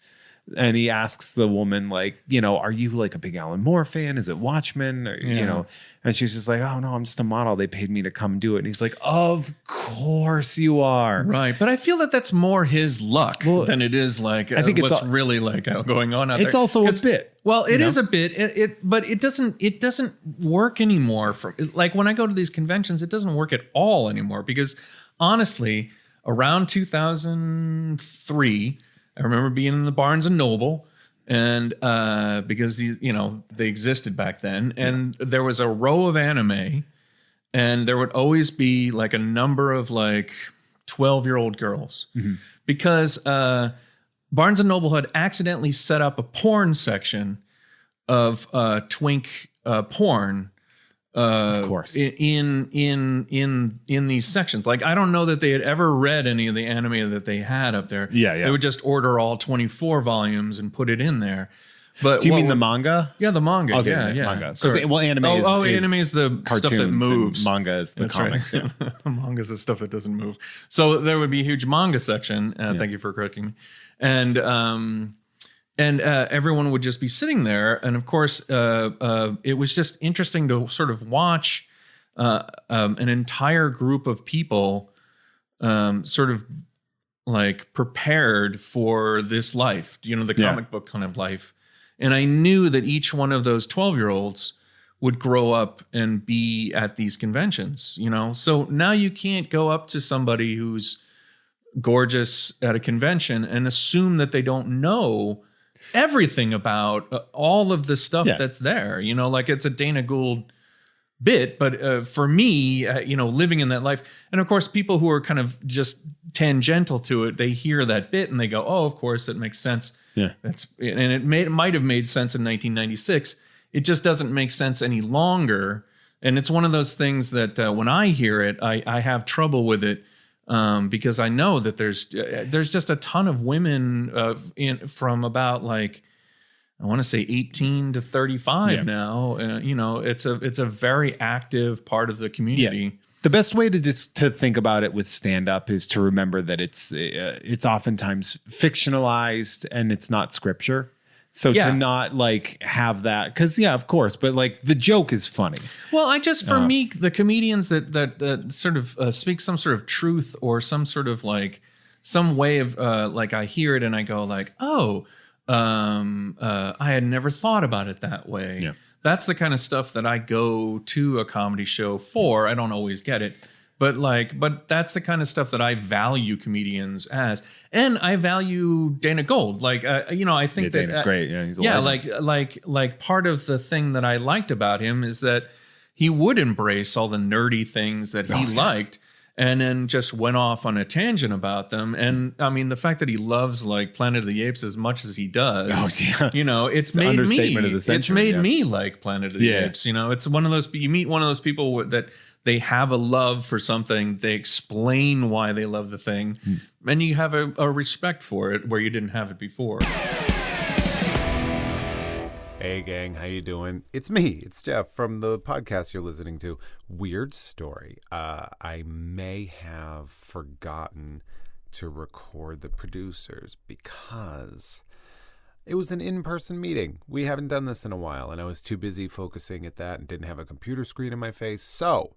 Speaker 1: And he asks the woman, like, are you like a big Alan Moore fan? Is it Watchmen? Or, and she's just like, oh no, I'm just a model. They paid me to come do it. And he's like, of course you are.
Speaker 2: Right. But I feel that that's more his luck than it is like, I think what's really like going on out there.
Speaker 1: It's also a bit.
Speaker 2: Well, it is a bit, but it doesn't work anymore. Like when I go to these conventions, it doesn't work at all anymore, because honestly, around 2003, I remember being in the Barnes and Noble, and because they existed back then, and there was a row of anime, and there would always be like a number of like 12-year-old girls because Barnes and Noble had accidentally set up a porn section of twink porn.
Speaker 1: Of course.
Speaker 2: In these sections. Like, I don't know that they had ever read any of the anime that they had up there.
Speaker 1: Yeah.
Speaker 2: They would just order all 24 volumes and put it in there. But
Speaker 1: do you mean the manga?
Speaker 2: Yeah, the manga.
Speaker 1: Okay,
Speaker 2: yeah.
Speaker 1: Manga. Well, anime is
Speaker 2: anime is the stuff that
Speaker 1: cartoons
Speaker 2: moves.
Speaker 1: and manga is the
Speaker 2: That's
Speaker 1: comics.
Speaker 2: right.
Speaker 1: Yeah.
Speaker 2: Manga is the stuff that doesn't move. So there would be a huge manga section. Thank you for correcting me. And everyone would just be sitting there. And of course, it was just interesting to sort of watch an entire group of people sort of like prepared for this life, the comic book kind of life. And I knew that each one of those 12-year-olds would grow up and be at these conventions, So now you can't go up to somebody who's gorgeous at a convention and assume that they don't know everything about all of the stuff that's there, like it's a Dana Gould bit. But for me, living in that life, and of course, people who are kind of just tangential to it, they hear that bit and they go, oh, of course, it makes sense.
Speaker 1: Yeah.
Speaker 2: It might have made sense in 1996. It just doesn't make sense any longer. And it's one of those things that when I hear it, I have trouble with it. Because I know that there's just a ton of women from about like, I want to say 18 to 35 now. It's a very active part of the community. Yeah.
Speaker 1: The best way to think about it with stand-up is to remember that it's oftentimes fictionalized and it's not scripture. So to not like have that, because of course, but like the joke is funny. Well, for me, the comedians that sort of speak some sort of truth or some sort of like some way of like I hear it and I go like, oh, I had never thought about it that way. Yeah. That's the kind of stuff that I go to a comedy show for. I don't always get it. But that's the kind of stuff that I value comedians as, and I value Dana Gould. Like, I think that Dana's great. Yeah, he's a legend.
Speaker 2: like part of the thing that I liked about him is that he would embrace all the nerdy things that he liked, and then just went off on a tangent about them. And I mean, the fact that he loves like Planet of the Apes as much as he does, it's made
Speaker 1: understatement of the century.
Speaker 2: It's made me like Planet of the Apes. It's one of those. You meet one of those people that. They have a love for something. They explain why they love the thing. And you have a respect for it where you didn't have it before.
Speaker 3: Hey, gang. How you doing? It's me. It's Jeff from the podcast you're listening to. Weird story. I may have forgotten to record the producers because it was an in-person meeting. We haven't done this in a while, and I was too busy focusing at that and didn't have a computer screen in my face. So,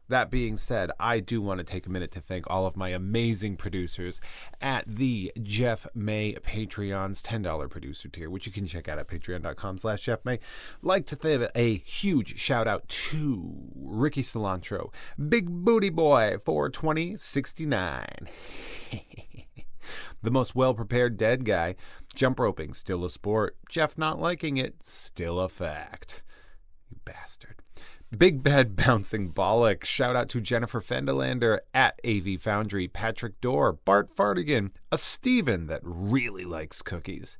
Speaker 3: that being said, I do want to take a minute to thank all of my amazing producers at the Jeff May Patreon's $10 producer tier, which you can check out at patreon.com/JeffMay. Like to give a huge shout out to Ricky Cilantro, Big Booty Boy, 42069. The Most Well-Prepared Dead Guy, Jump Roping, still a sport. Jeff not liking it, still a fact. You bastard. Big Bad Bouncing Bollock. Shout out to Jennifer Fendelander at AV Foundry, Patrick Dorr, Bart Fartigan, a Steven that really likes cookies.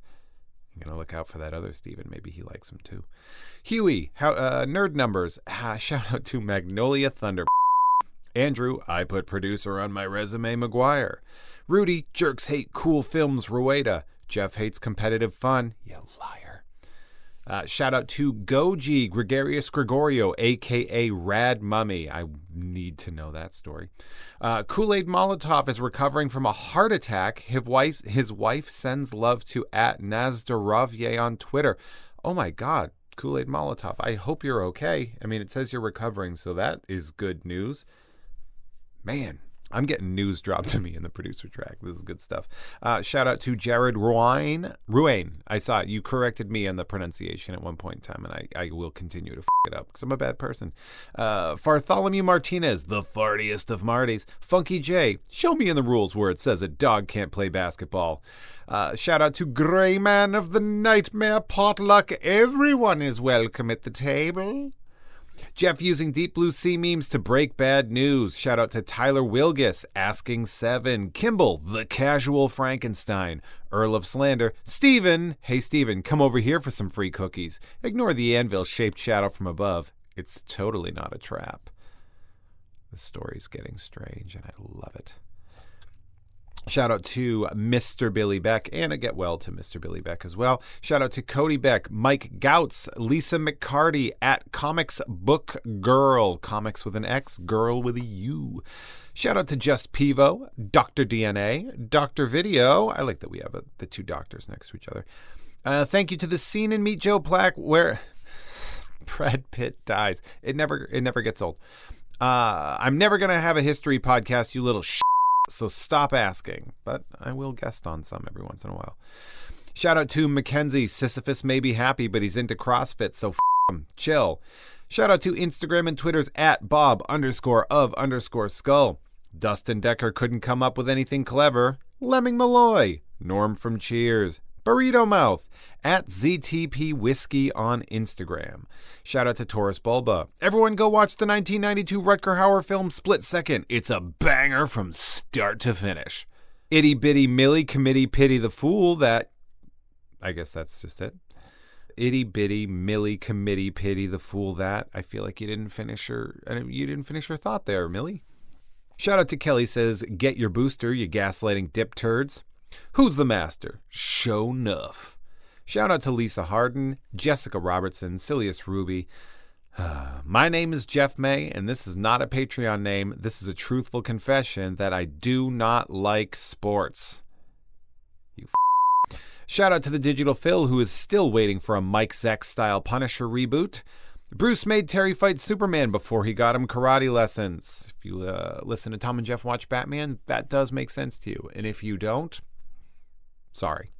Speaker 3: I'm going to look out for that other Steven. Maybe he likes them too. Huey, Nerd Numbers. Shout out to Magnolia Thunder. Andrew, I put producer on my resume, McGuire. Rudy, Jerks Hate Cool Films, Rueda. Jeff hates competitive fun. You liar. Shout out to Goji, Gregarious Gregorio, a.k.a. Rad Mummy. I need to know that story. Kool-Aid Molotov is recovering from a heart attack. His wife sends love to @Nazdarovye on Twitter. Oh my God, Kool-Aid Molotov. I hope you're okay. I mean, it says you're recovering, so that is good news. Man, I'm getting news dropped to me in the producer track. This is good stuff. Shout out to Jared Ruane. I saw it. You corrected me on the pronunciation at one point in time, and I will continue to f it up because I'm a bad person. Bartholomew Martinez, the fartiest of Martys. Funky J, show me in the rules where it says a dog can't play basketball. Shout out to Grey Man of the Nightmare Potluck. Everyone is welcome at the table. Jeff using Deep Blue Sea memes to break bad news. Shout out to Tyler Wilgus, Asking Seven, Kimball, the Casual Frankenstein, Earl of Slander, Steven, hey Steven, come over here for some free cookies. Ignore the anvil-shaped shadow from above. It's totally not a trap. This story's getting strange, and I love it. Shout out to Mr. Billy Beck, and a get well to Mr. Billy Beck as well. Shout out to Cody Beck, Mike Gouts, Lisa McCarty at Comics Book Girl, comics with an X, girl with a U. Shout out to Just Pivo, Dr. DNA, Dr. Video. I like that we have the two doctors next to each other. Thank you to the Scene in Meet Joe plaque where Brad Pitt dies. It never gets old. I'm never going to have a history podcast, you little so stop asking, but I will guest on some every once in a while. Shout out to Mackenzie. Sisyphus may be happy, but he's into CrossFit, so him. Chill. Shout out to Instagram and Twitter's at Bob_of_skull. Dustin Decker couldn't come up with anything clever. Lemming Malloy. Norm from Cheers. Burrito Mouth. At ZTP Whiskey on Instagram. Shout out to Taurus Bulba. Everyone go watch the 1992 Rutger Hauer film Split Second. It's a banger from start to finish. Itty Bitty Millie Committee Pity the Fool. That, I guess that's just it. Itty Bitty Millie Committee Pity the Fool. That, I feel like you didn't finish your thought there, Millie. Shout out to Kelly says, get your booster, you gaslighting dip turds. Who's the master? Show nuff. Shout out to Lisa Harden, Jessica Robertson, Silius Ruby. My name is Jeff May, and this is not a Patreon name. This is a truthful confession that I do not like sports. You Shout out to the Digital Phil, who is still waiting for a Mike Zeck-style Punisher reboot. Bruce made Terry fight Superman before he got him karate lessons. If you listen to Tom and Jeff watch Batman, that does make sense to you. And if you don't, sorry.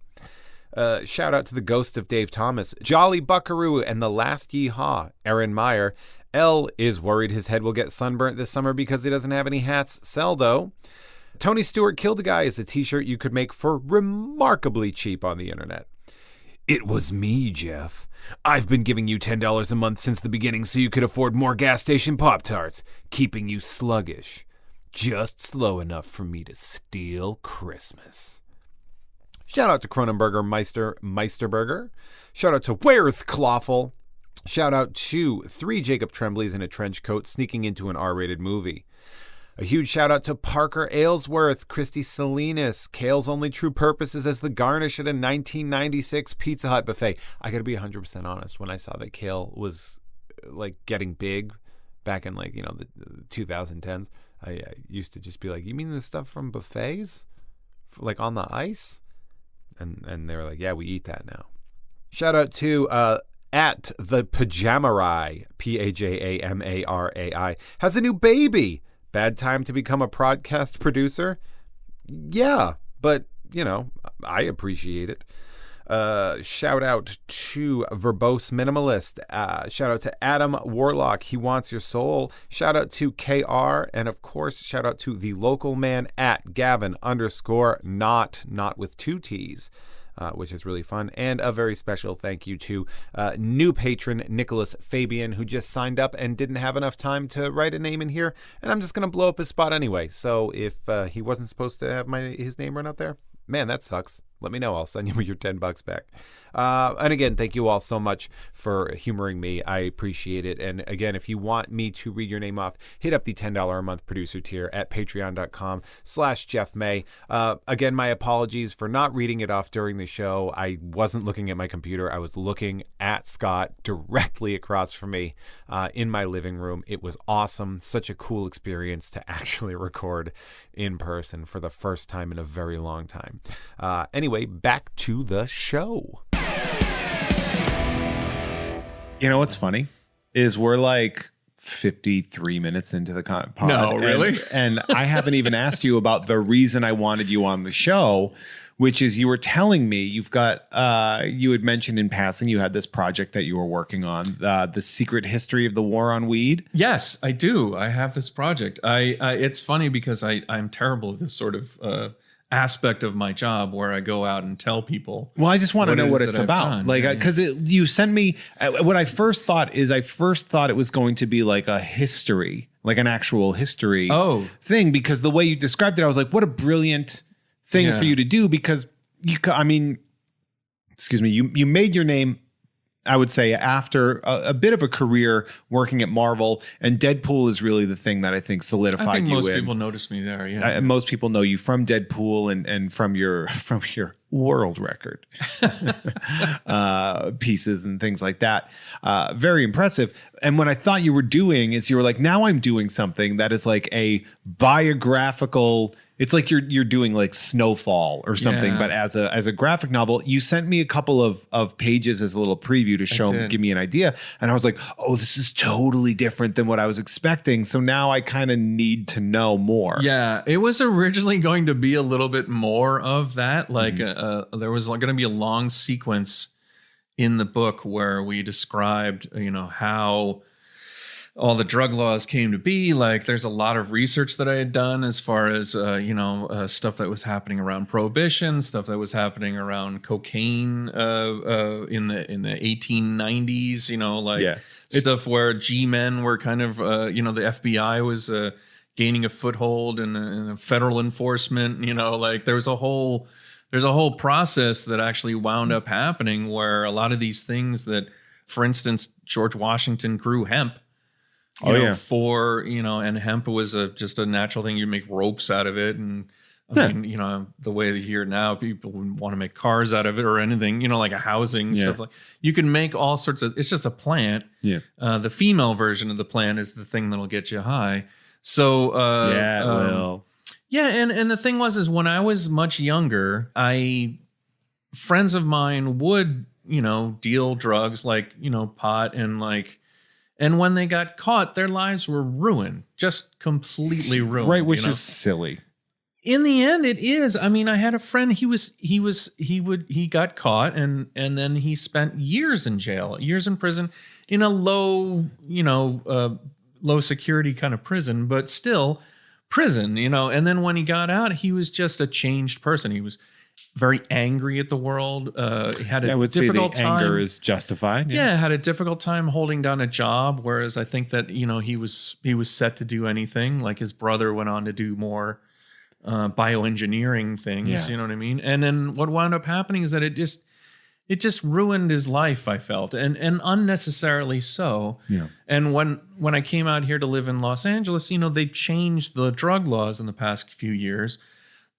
Speaker 3: Shout out to the ghost of Dave Thomas, Jolly Buckaroo, and the Last Yeehaw, Aaron Meyer. L is worried his head will get sunburnt this summer because he doesn't have any hats. Seldo. Tony Stewart Killed a Guy is a t-shirt you could make for remarkably cheap on the internet. It was me, Jeff. I've been giving you $10 a month since the beginning so you could afford more gas station Pop-Tarts, keeping you sluggish. Just slow enough for me to steal Christmas. Shout out to Cronenberger Meisterberger. Shout out to Werth Clawful. Shout out to 3 Jacob Tremblays in a trench coat sneaking into an R-rated movie. A huge shout out to Parker Aylesworth, Christy Salinas. Kale's only true purpose is as the garnish at a 1996 Pizza Hut buffet. I gotta be 100% honest. When I saw that kale was like getting big back in the 2010s, I used to just be like, you mean the stuff from buffets? Like on the ice? And they were like, yeah, we eat that now. Shout out to at the Pajamarai, Pajamarai, has a new baby. Bad time to become a podcast producer? Yeah, but, I appreciate it. Shout out to Verbose Minimalist. Shout out to Adam Warlock. He wants your soul. Shout out to KR. And, of course, shout out to the local man at Gavin_not with 2 T's. Which is really fun. And a very special thank you to new patron Nicholas Fabian, who just signed up and didn't have enough time to write a name in here. And I'm just going to blow up his spot anyway. So if he wasn't supposed to have his name run up there, man, that sucks. Let me know. I'll send you your $10 back. And again, thank you all so much for humoring me. I appreciate it. And again, if you want me to read your name off, hit up the $10 a month producer tier at patreon.com/Jeff May. Again, my apologies for not reading it off during the show. I wasn't looking at my computer. I was looking at Scott directly across from me in my living room. It was awesome. Such a cool experience to actually record in person for the first time in a very long time. Anyway, back to the show.
Speaker 1: You know what's funny is we're like 53 minutes into the pod.
Speaker 2: No, really?
Speaker 1: And I haven't even asked you about the reason I wanted you on the show, which is you were telling me you've got, you had mentioned in passing, you had this project that you were working on, the secret history of the war on weed.
Speaker 2: Yes, I do. I have this project. It's funny because I'm terrible at this sort of aspect of my job where I go out and tell people.
Speaker 1: Well, I just want to know
Speaker 2: it
Speaker 1: what
Speaker 2: is
Speaker 1: it's
Speaker 2: that I've
Speaker 1: about.
Speaker 2: done.
Speaker 1: Like,
Speaker 2: Yeah,
Speaker 1: because you sent me, what I first thought it was going to be like a history, like an actual history thing, because the way you described it, I was like, what a brilliant thing for you to do, because excuse me, you made your name, I would say, after a bit of a career working at Marvel, and Deadpool is really the thing that I think solidified you.
Speaker 2: I think most people notice me there. Yeah,
Speaker 1: most people know you from Deadpool and from your world record pieces and things like that. Very impressive. And what I thought you were doing is you were like, now I'm doing something that is like a biographical. It's like you're doing like Snowfall or something, but as a graphic novel. You sent me a couple of pages as a little preview to give me an idea, and I was like, oh, this is totally different than what I was expecting. So now I kind of need to know more.
Speaker 2: Yeah, it was originally going to be a little bit more of that. Like there was going to be a long sequence in the book where we described, how all the drug laws came to be. Like, there's a lot of research that I had done as far as stuff that was happening around prohibition, stuff that was happening around cocaine in the 1890s. Stuff where G-men were kind of the FBI was gaining a foothold in federal enforcement. There's a whole process that actually wound up happening where a lot of these things that, for instance, George Washington grew hemp. And hemp was just a natural thing. You make ropes out of it. And I mean, the way they hear now, people wouldn't want to make cars out of it or anything, like a housing, stuff like you can make all sorts of, it's just a plant. Yeah. The female version of the plant is the thing that'll get you high. So,
Speaker 1: it will.
Speaker 2: Yeah. And the thing is when I was much younger, friends of mine would, deal drugs like, pot and when they got caught, their lives were ruined, just completely ruined.
Speaker 1: Right, which is silly.
Speaker 2: In the end, it is. I mean, I had a friend. He got caught, and then he spent years in jail, years in prison, in a low security kind of prison, but still prison. And then when he got out, he was just a changed person. He was very angry at the world. He had a difficult time.
Speaker 1: Anger is justified.
Speaker 2: Yeah, had a difficult time holding down a job. Whereas I think that he was set to do anything. Like his brother went on to do more bioengineering things. Yeah. You know what I mean? And then what wound up happening is that it just ruined his life. I felt, and unnecessarily so. Yeah. And when I came out here to live in Los Angeles, they changed the drug laws in the past few years.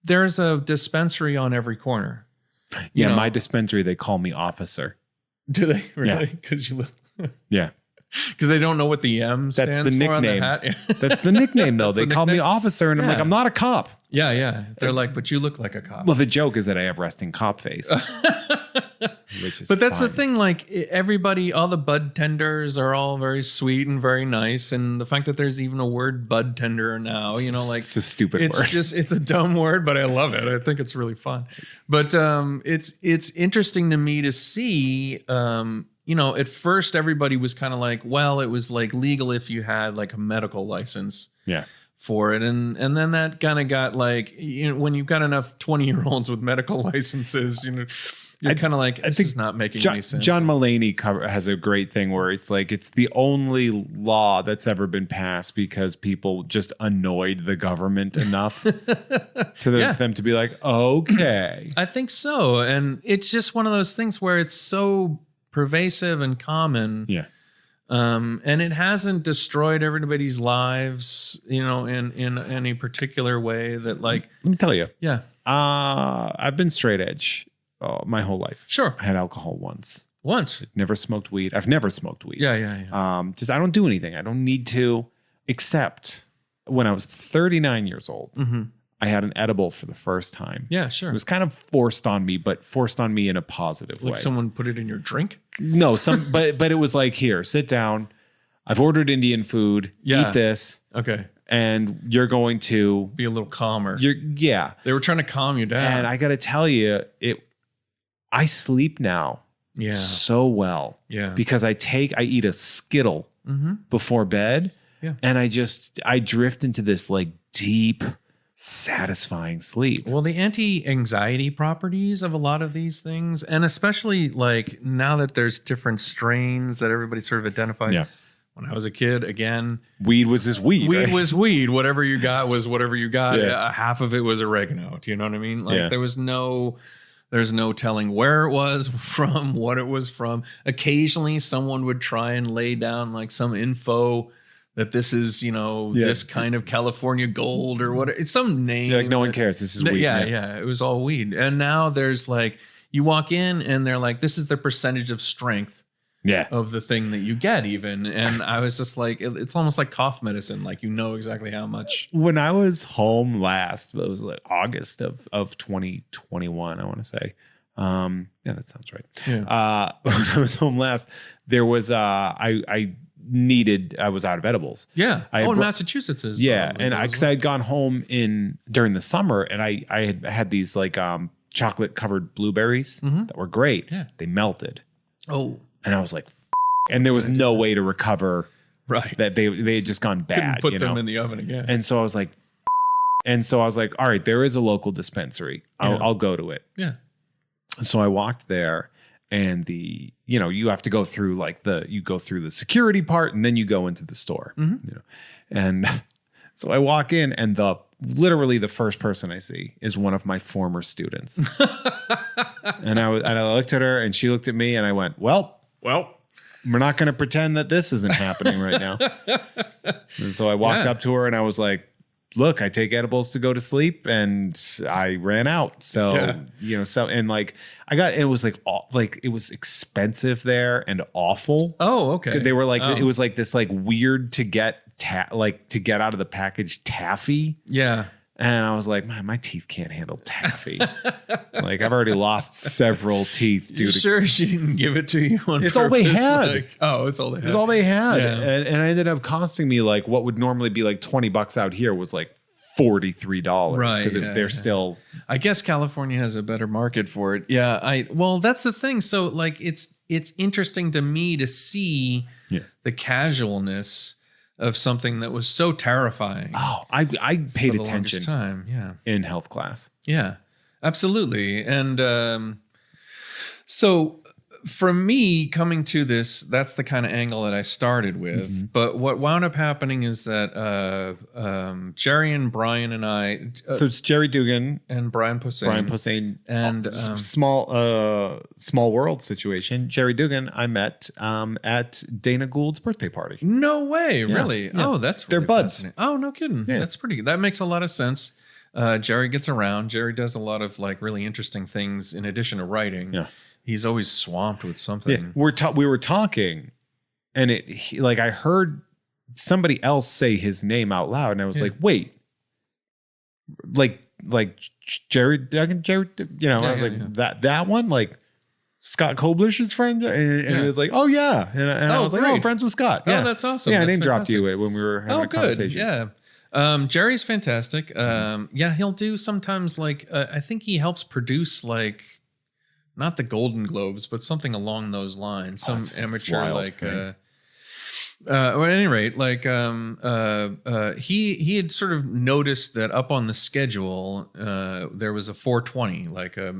Speaker 2: There's a dispensary on every corner.
Speaker 1: Yeah, my dispensary, they call me officer.
Speaker 2: Do they really? Because you live.
Speaker 1: Yeah.
Speaker 2: Because they don't know what the M stands
Speaker 1: That's the
Speaker 2: for on the
Speaker 1: nickname.
Speaker 2: hat.
Speaker 1: That's the nickname, though. They call me officer, and I'm like, I'm not a cop.
Speaker 2: Yeah. They're like, but you look like a cop.
Speaker 1: Well, the joke is that I have resting cop face.
Speaker 2: But that's the thing, like everybody, all the bud tenders are all very sweet and very nice. And the fact that there's even a word bud tender now, it's
Speaker 1: a stupid word.
Speaker 2: It's a dumb word, but I love it. I think it's really fun. But it's interesting to me to see, at first everybody was kind of like, well, it was like legal if you had like a medical license. Yeah. For it, and then that kind of got like, when you've got enough 20-year-olds with medical licenses, you're kind of like, this is not making any sense.
Speaker 1: John Mulaney has a great thing where it's like, it's the only law that's ever been passed because people just annoyed the government enough to them to be like, okay.
Speaker 2: I think so. And it's just one of those things where it's so pervasive and common. Yeah. And it hasn't destroyed everybody's lives, in any particular way that, like,
Speaker 1: let me tell you.
Speaker 2: Yeah.
Speaker 1: I've been straight edge my whole life.
Speaker 2: Sure.
Speaker 1: I had alcohol once.
Speaker 2: Never
Speaker 1: smoked weed. I've never smoked weed.
Speaker 2: Yeah.
Speaker 1: I don't do anything. I don't need to, except when I was 39 years old, I had an edible for the first time.
Speaker 2: Yeah, sure.
Speaker 1: It was kind of forced on me, but forced on me in a positive way.
Speaker 2: Like someone put it in your drink?
Speaker 1: No, but it was like, here, sit down. I've ordered Indian food. Yeah. Eat this.
Speaker 2: Okay.
Speaker 1: And you're going to
Speaker 2: be a little calmer.
Speaker 1: They
Speaker 2: were trying to calm you down.
Speaker 1: And I got to tell you, I sleep now so well. Yeah. Because I eat a Skittle before bed. Yeah. And I drift into this like deep satisfying sleep.
Speaker 2: Well, the anti-anxiety properties of a lot of these things, and especially like now that there's different strains that everybody sort of identifies.
Speaker 1: Yeah.
Speaker 2: When I was a kid, again,
Speaker 1: Weed was just weed.
Speaker 2: weed
Speaker 1: right?
Speaker 2: was weed. Whatever you got was whatever you got.
Speaker 1: Yeah.
Speaker 2: Half of it was oregano. Do you know what I mean? Like
Speaker 1: Yeah.
Speaker 2: there's no telling where it was from, what it was from. Occasionally, someone would try and lay down like some info that this is, you know,
Speaker 1: Yeah.
Speaker 2: this kind of California gold or what. It's some name.
Speaker 1: You're like, no one
Speaker 2: that-
Speaker 1: cares. This is weed.
Speaker 2: Yeah. It was all weed. And now there's like, you walk in and they're like, this is the percentage of strength
Speaker 1: Yeah.
Speaker 2: of the thing that you get even. And I was just like, it's almost like cough medicine. Like, you know exactly how much.
Speaker 1: When I was home last, it was like August of 2021, I want to say. Yeah, that sounds right.
Speaker 2: Yeah.
Speaker 1: When I was home last, there was I was out of edibles.
Speaker 2: Yeah.
Speaker 1: I
Speaker 2: in
Speaker 1: brought-
Speaker 2: Massachusetts is.
Speaker 1: Yeah,
Speaker 2: legal
Speaker 1: and
Speaker 2: as
Speaker 1: because
Speaker 2: well.
Speaker 1: I had gone home during the summer, and I had these like chocolate covered blueberries
Speaker 2: Mhm.
Speaker 1: that were great.
Speaker 2: Yeah.
Speaker 1: They melted,
Speaker 2: Oh,
Speaker 1: and I was like, and there was no way to recover
Speaker 2: right.
Speaker 1: that they had just gone bad.
Speaker 2: Couldn't put
Speaker 1: you
Speaker 2: them
Speaker 1: know?
Speaker 2: in the oven again.
Speaker 1: And so I was like, all right, there is a local dispensary.
Speaker 2: Yeah.
Speaker 1: I'll go to it.
Speaker 2: Yeah.
Speaker 1: So I walked there, and you have to go through the security part, and then you go into the store.
Speaker 2: Mhm.
Speaker 1: You know, and so I walk in, and literally the first person I see is one of my former students. And I looked at her, and she looked at me, and I went, well, we're not going to pretend that this isn't happening right now. And so I walked
Speaker 2: Yeah.
Speaker 1: up to her, and I was like, look, I take edibles to go to sleep, and I ran out. So, and like it was like, it was expensive there and awful.
Speaker 2: Oh, okay.
Speaker 1: They were like,
Speaker 2: Oh.
Speaker 1: it was like this like weird to get out of the package taffy.
Speaker 2: Yeah.
Speaker 1: And I was like, man, my teeth can't handle taffy. Like, I've already lost several teeth due
Speaker 2: You
Speaker 1: to
Speaker 2: sure she didn't give it to you on
Speaker 1: It's all they
Speaker 2: purpose?
Speaker 1: had.
Speaker 2: Like, oh, it's all they had.
Speaker 1: It was all they had.
Speaker 2: Yeah.
Speaker 1: And it ended up costing me like what would normally be like $20 out here was like $43.
Speaker 2: Right,
Speaker 1: Because
Speaker 2: yeah,
Speaker 1: they're
Speaker 2: yeah.
Speaker 1: still.
Speaker 2: I guess California has a better market for it. Yeah, well, that's the thing. So like it's interesting to me to see the casualness of something that was so terrifying.
Speaker 1: Oh, I paid
Speaker 2: for the
Speaker 1: attention
Speaker 2: longest time. Yeah.
Speaker 1: in health class.
Speaker 2: Yeah. Absolutely. And so for me coming to this, that's the kind of angle that I started with.
Speaker 1: Mm-hmm.
Speaker 2: But what wound up happening is that Jerry and Brian and I
Speaker 1: So it's Jerry Dugan,
Speaker 2: and Brian Posehn.
Speaker 1: Brian Posehn,
Speaker 2: And,
Speaker 1: small world situation. Jerry Dugan, I met at Dana Gould's birthday party.
Speaker 2: No way, really?
Speaker 1: yeah.
Speaker 2: Oh, that's
Speaker 1: They're
Speaker 2: really
Speaker 1: buds.
Speaker 2: fascinating. Oh, no kidding.
Speaker 1: Yeah.
Speaker 2: That's pretty good. That makes a lot of sense. Jerry gets around. Jerry does a lot of like really interesting things in addition to writing.
Speaker 1: Yeah.
Speaker 2: He's always swamped with
Speaker 1: Yeah,
Speaker 2: something.
Speaker 1: we were talking, and I heard somebody else say his name out loud, and I was
Speaker 2: Yeah.
Speaker 1: like, wait, like Jerry Dugan, I was like that one, like Scott Koblish's friend, and he was like, oh yeah, and I
Speaker 2: Oh,
Speaker 1: was like,
Speaker 2: great.
Speaker 1: I'm friends with Scott. Yeah,
Speaker 2: Oh, that's awesome.
Speaker 1: Yeah, I
Speaker 2: That's
Speaker 1: name dropped
Speaker 2: fantastic.
Speaker 1: you when we were having
Speaker 2: Oh,
Speaker 1: a
Speaker 2: good.
Speaker 1: conversation.
Speaker 2: Yeah. Jerry's fantastic. Yeah, he'll do sometimes like, I think he helps produce like, not the Golden Globes, but something along those lines. Some
Speaker 1: that's
Speaker 2: amateur
Speaker 1: wild,
Speaker 2: like,
Speaker 1: right?
Speaker 2: well, at any rate, like he had sort of noticed that up on the schedule there was a 420, like a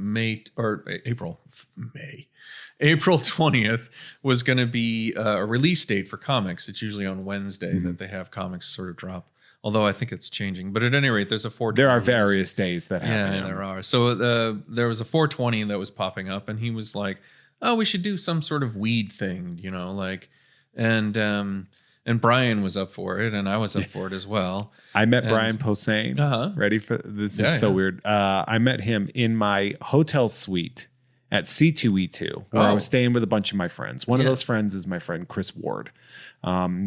Speaker 2: April 20th was going to be a release date for comics. It's usually on Wednesday that they have comics sort of drop. Although I think it's changing, but at any rate, there's a 420.
Speaker 1: There are
Speaker 2: release.
Speaker 1: various days that happen.
Speaker 2: Yeah, there are. So there was a 420 that was popping up, and he was like, "Oh, we should do some sort of weed thing, like." And Brian was up for it, and I was up for it as well.
Speaker 1: I met
Speaker 2: And-
Speaker 1: Brian Posehn.
Speaker 2: Uh-huh.
Speaker 1: Ready for this?
Speaker 2: Yeah,
Speaker 1: Is so
Speaker 2: yeah.
Speaker 1: weird. I met him in my hotel suite at C2E2, where I
Speaker 2: Oh.
Speaker 1: was staying with a bunch of my friends. One of
Speaker 2: Yeah.
Speaker 1: those friends is my friend Chris Ward.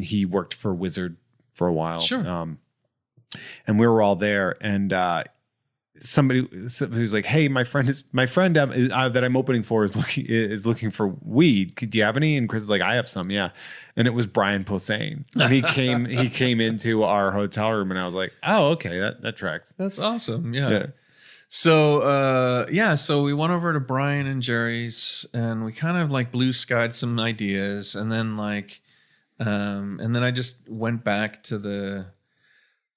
Speaker 1: He worked for Wizard for a while.
Speaker 2: Sure.
Speaker 1: And we were all there, and somebody was like, "Hey, my friend that I'm opening for is looking for weed. Do you have any?" And Chris is like, "I have some, yeah." And it was Brian Posehn, and he came into our hotel room, and I was like, "Oh, okay, that tracks."
Speaker 2: That's awesome. Yeah.
Speaker 1: Yeah.
Speaker 2: So so we went over to Brian and Jerry's, and we kind of like blue skied some ideas, and then I just went back to the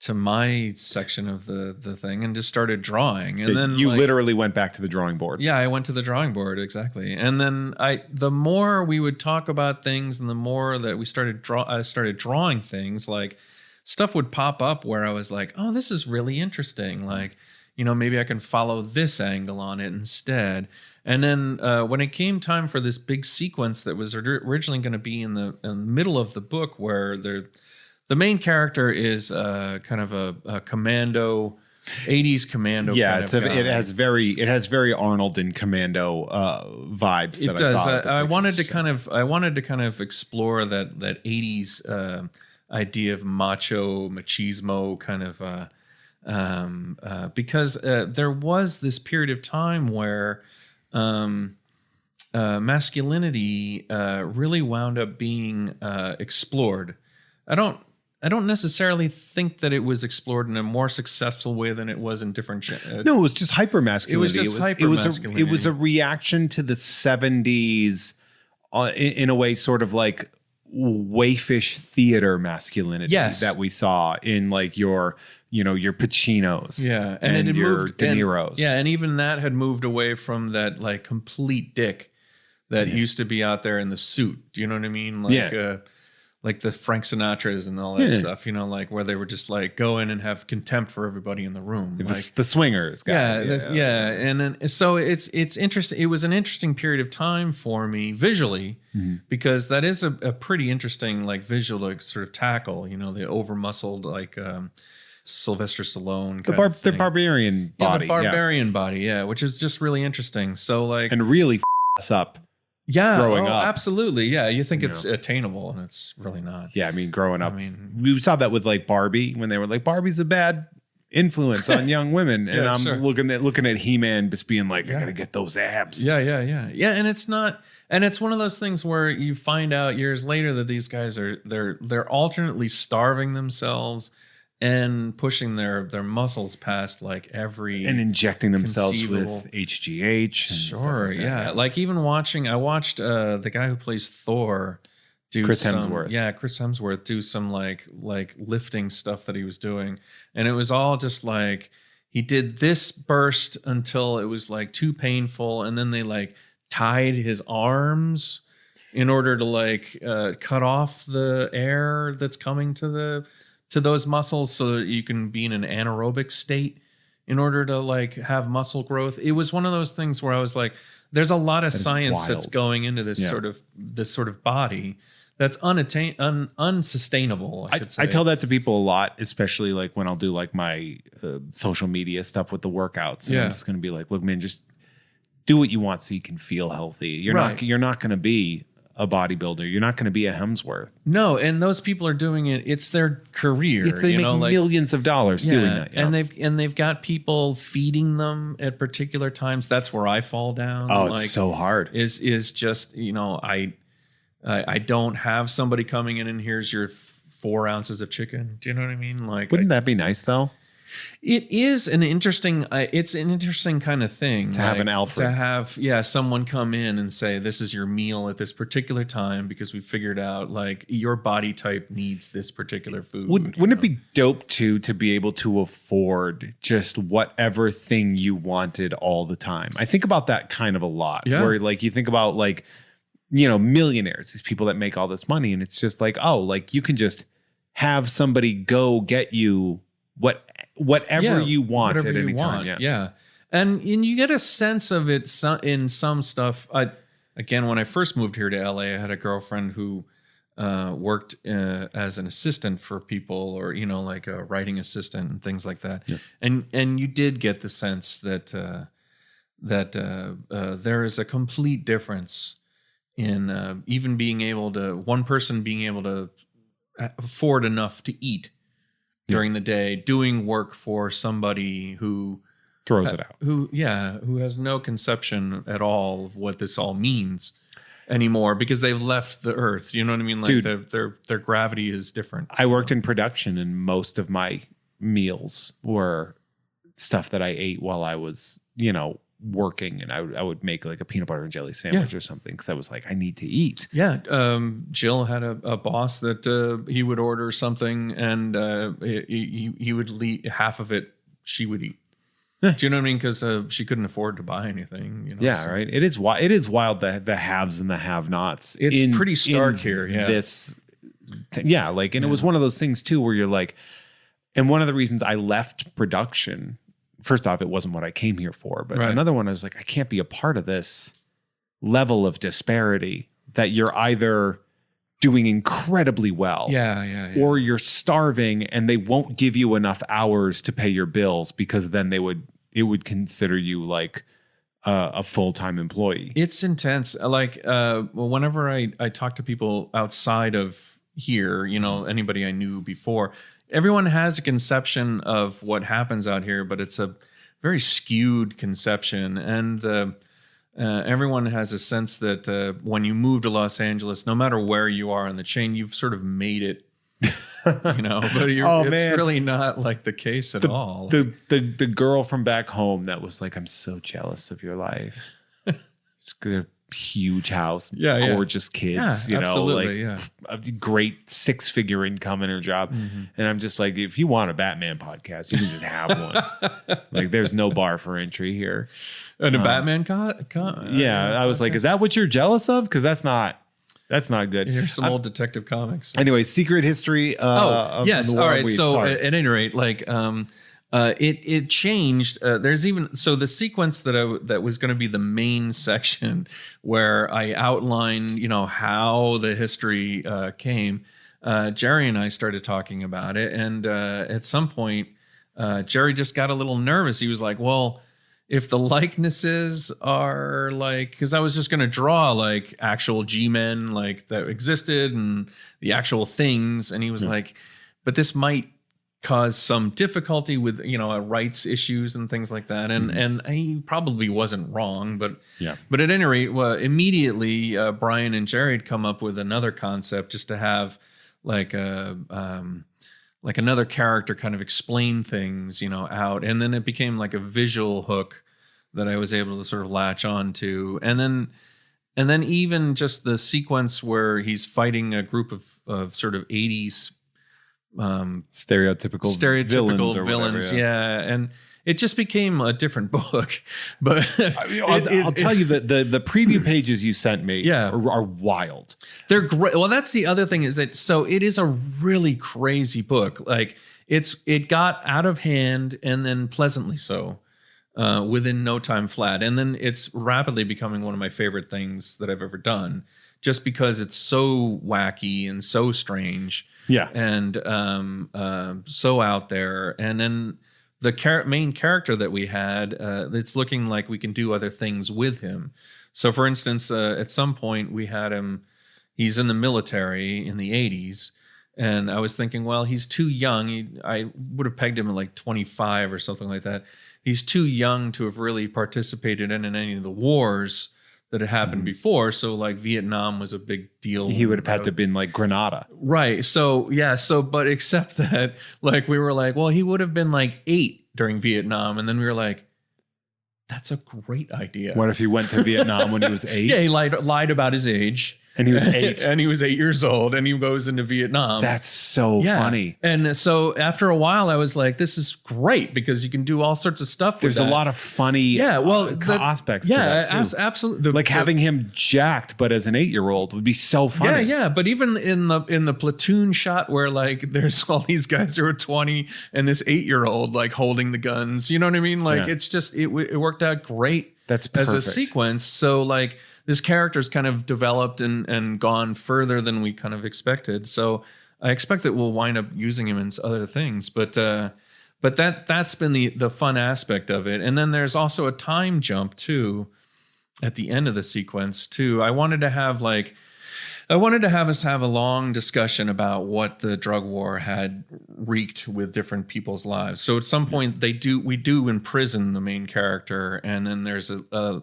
Speaker 2: to my section of the thing and just started drawing. And then
Speaker 1: you literally went back to the drawing board.
Speaker 2: Yeah, I went to the drawing board, exactly. And then the more we would talk about things and the more that I started drawing things, like stuff would pop up where I was like, oh, this is really interesting. Like, maybe I can follow this angle on it instead. And then when it came time for this big sequence that was originally going to be in the middle of the book, where the main character is kind of a commando, 80s commando.
Speaker 1: Yeah,
Speaker 2: kind of guy.
Speaker 1: it has very Arnold and Commando vibes.
Speaker 2: It does. I wanted to kind of explore that 80s idea of machismo kind of because there was this period of time where masculinity really wound up being explored. I don't necessarily think that it was explored in a more successful way than it was in different.
Speaker 1: No, it was just hyper masculinity.
Speaker 2: Hyper-masculinity.
Speaker 1: It was a reaction to the 70s in a way, sort of like waifish theater masculinity that we saw in like your Pacinos, and your De Niros.
Speaker 2: And even that had moved away from that like complete dick that used to be out there in the suit. Do you know what I mean? Like the Frank Sinatras and all that stuff, like where they were just like go in and have contempt for everybody in the room.
Speaker 1: The swingers guy.
Speaker 2: And then so it's interesting. It was an interesting period of time for me visually, because that is a pretty interesting like visual to sort of tackle, the over muscled like Sylvester Stallone
Speaker 1: the barbarian body.
Speaker 2: The barbarian body, which is just really interesting. So like
Speaker 1: and really us up.
Speaker 2: Yeah,
Speaker 1: growing up.
Speaker 2: Absolutely. Yeah, you think it's attainable, and it's really not.
Speaker 1: Yeah, I mean, growing up, we saw that with like Barbie when they were like, Barbie's a bad influence on young women, and I'm looking at He-Man just being like, I gotta get those abs.
Speaker 2: Yeah, and it's not, and it's one of those things where you find out years later that these guys they're alternately starving themselves and pushing their muscles past like every
Speaker 1: and injecting themselves with HGH.
Speaker 2: Sure, yeah. Like even I watched the guy who plays Thor do
Speaker 1: Chris Hemsworth.
Speaker 2: Yeah, Chris Hemsworth do some like lifting stuff that he was doing, and it was all just like he did this burst until it was like too painful, and then they like tied his arms in order to like cut off the air that's coming to those muscles so that you can be in an anaerobic state in order to like have muscle growth. It was one of those things where I was like, there's a lot of science that's going into this sort of body that's unsustainable. I
Speaker 1: tell that to people a lot, especially like when I'll do like my social media stuff with the workouts. And I'm just going to be like, look, man, just do what you want so you can feel healthy. You're not going to be a bodybuilder. You're not going to be a Hemsworth.
Speaker 2: No, and those people are doing it. It's their career.
Speaker 1: They make millions of dollars doing that.
Speaker 2: And they've got people feeding them at particular times. That's where I fall down.
Speaker 1: Oh, it's so hard.
Speaker 2: Is just I don't have somebody coming in and here's your 4 ounces of chicken. Do you know what I mean? Like,
Speaker 1: wouldn't that be nice though?
Speaker 2: It is an interesting. It's an interesting kind of thing
Speaker 1: to have an Alfred.
Speaker 2: To have someone come in and say this is your meal at this particular time because we figured out like your body type needs this particular food.
Speaker 1: Wouldn't it be dope too to be able to afford just whatever thing you wanted all the time? I think about that kind of a lot.
Speaker 2: Yeah.
Speaker 1: Where like you think about like millionaires, these people that make all this money, and it's just like like you can just have somebody go get you whatever you want at any time.
Speaker 2: Yeah. And you get a sense of it in some stuff. Again, when I first moved here to LA, I had a girlfriend who worked as an assistant for people, or like a writing assistant and things like that. Yeah. And you did get the sense that there is a complete difference in even being able to one person being able to afford enough to eat during the day, doing work for somebody who
Speaker 1: throws it out,
Speaker 2: who has no conception at all of what this all means anymore because they've left the earth. You know what I mean? Like their gravity is different.
Speaker 1: I worked in production, and most of my meals were stuff that I ate while I was, working, and I would make like a peanut butter and jelly sandwich or something because I was like, I need to eat.
Speaker 2: Yeah. Jill had a boss that he would order something and he would leave half of it. She would eat. Do you know what I mean? Because she couldn't afford to buy anything. You know,
Speaker 1: Yeah, so. Right. It is wild the haves and the have-nots.
Speaker 2: It's pretty stark here. Yeah.
Speaker 1: It was one of those things too where you're like, and one of the reasons I left production. First off, it wasn't what I came here for. But another one, I was like, I can't be a part of this level of disparity that you're either doing incredibly well. Or you're starving and they won't give you enough hours to pay your bills because then it would consider you like a full-time employee.
Speaker 2: It's intense. Like whenever I talk to people outside of here, you know, anybody I knew before, everyone has a conception of what happens out here, but it's a very skewed conception. And everyone has a sense that when you move to Los Angeles, no matter where you are in the chain, you've sort of made it, you know, but it's really not like the case at all.
Speaker 1: The girl from back home that was like, I'm so jealous of your life. They're huge house, gorgeous kids, you know, like a great 6-figure income in her job. Mm-hmm. And I'm just like, if you want a Batman podcast, you can just have one. Like there's no bar for entry here.
Speaker 2: And a Batman
Speaker 1: I was like, is that what you're jealous of? Because that's not good.
Speaker 2: Here's some old Detective Comics.
Speaker 1: Anyway, secret history.
Speaker 2: Yes. All right. So at any rate, like, it changed. There's even the sequence that was going to be the main section where I outlined, you know, how the history came. Jerry and I started talking about it, and at some point, Jerry just got a little nervous. He was like, "Well, if the likenesses are like," because I was just going to draw like actual G-men like that existed and the actual things, and he was like, "But this might cause some difficulty with, you know, rights issues and things like that." And he probably wasn't wrong, but at any rate, immediately Brian and Jerry had come up with another concept just to have like another character kind of explain things, you know, out. And then it became like a visual hook that I was able to sort of latch on to. And then even just the sequence where he's fighting a group of sort of 80s
Speaker 1: stereotypical
Speaker 2: villains, and it just became a different book. But
Speaker 1: I'll tell you that the preview pages you sent me are wild.
Speaker 2: They're great. Well, that's the other thing, is that so it is a really crazy book. Like it got out of hand and then pleasantly so within no time flat, and then it's rapidly becoming one of my favorite things that I've ever done, just because it's so wacky and so strange. And so out there. And then the main character that we had, it's looking like we can do other things with him. So for instance, at some point we had him, he's in the military in the 80s. And I was thinking, well, he's too young. I would have pegged him at like 25 or something like that. He's too young to have really participated in any of the wars that had happened before. So like Vietnam was a big deal.
Speaker 1: He would have had to have been like Grenada.
Speaker 2: Right. So but except that like we were like, well, he would have been like 8 during Vietnam. And then we were like, that's a great idea.
Speaker 1: What if he went to Vietnam when he was 8?
Speaker 2: Yeah, he lied about his age.
Speaker 1: And he was 8.
Speaker 2: And he was 8 years old, and he goes into Vietnam.
Speaker 1: That's so funny.
Speaker 2: And so after a while, I was like, this is great because you can do all sorts of stuff.
Speaker 1: There's a lot of funny aspects to that too.
Speaker 2: Absolutely.
Speaker 1: Like having him jacked, but as an 8-year-old would be so funny.
Speaker 2: Yeah. But even in the platoon shot where like there's all these guys who are 20 and this 8-year-old like holding the guns, you know what I mean? Like it's just, it worked out great.
Speaker 1: That's perfect.
Speaker 2: As a sequence. So like this character's kind of developed and gone further than we kind of expected. So I expect that we'll wind up using him in other things. But that's been the fun aspect of it. And then there's also a time jump too at the end of the sequence too. I wanted to have us have a long discussion about what the drug war had wreaked with different people's lives. So at some point we do imprison the main character, and then there's a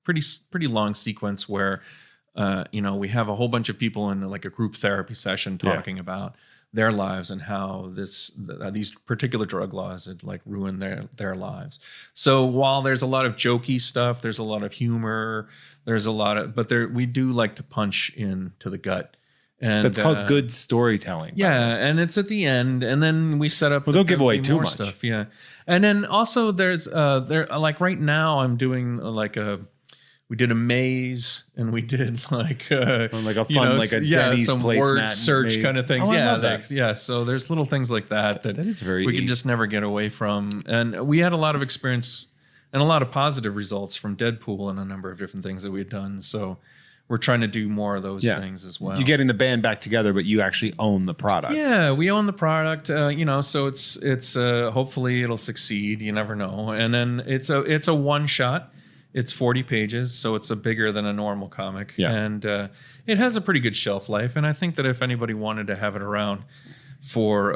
Speaker 2: pretty long sequence where we have a whole bunch of people in like a group therapy session talking about their lives and how these particular drug laws had like ruined their lives. So while there's a lot of jokey stuff, there's a lot of humor, but we do like to punch into the gut. And
Speaker 1: That's called good storytelling.
Speaker 2: Yeah, and it's at the end, and then we set up.
Speaker 1: Well, don't give away too much
Speaker 2: stuff. Yeah, and then also there's like right now I'm doing we did a maze, and we did like a fun
Speaker 1: like a Denny's
Speaker 2: some
Speaker 1: placemat
Speaker 2: word search
Speaker 1: maze.
Speaker 2: kind of things.
Speaker 1: Oh, I
Speaker 2: yeah,
Speaker 1: love that.
Speaker 2: yeah. So there's little things like that
Speaker 1: is very
Speaker 2: we can just never get away from, and we had a lot of experience and a lot of positive results from Deadpool and a number of different things that we've done. So we're trying to do more of those things as well.
Speaker 1: You're getting the band back together, but you actually own the product.
Speaker 2: Yeah, we own the product. So it's hopefully it'll succeed. You never know. And then it's a one shot. It's 40 pages, so it's bigger than a normal comic.
Speaker 1: Yeah.
Speaker 2: And it has a pretty good shelf life. And I think that if anybody wanted to have it around for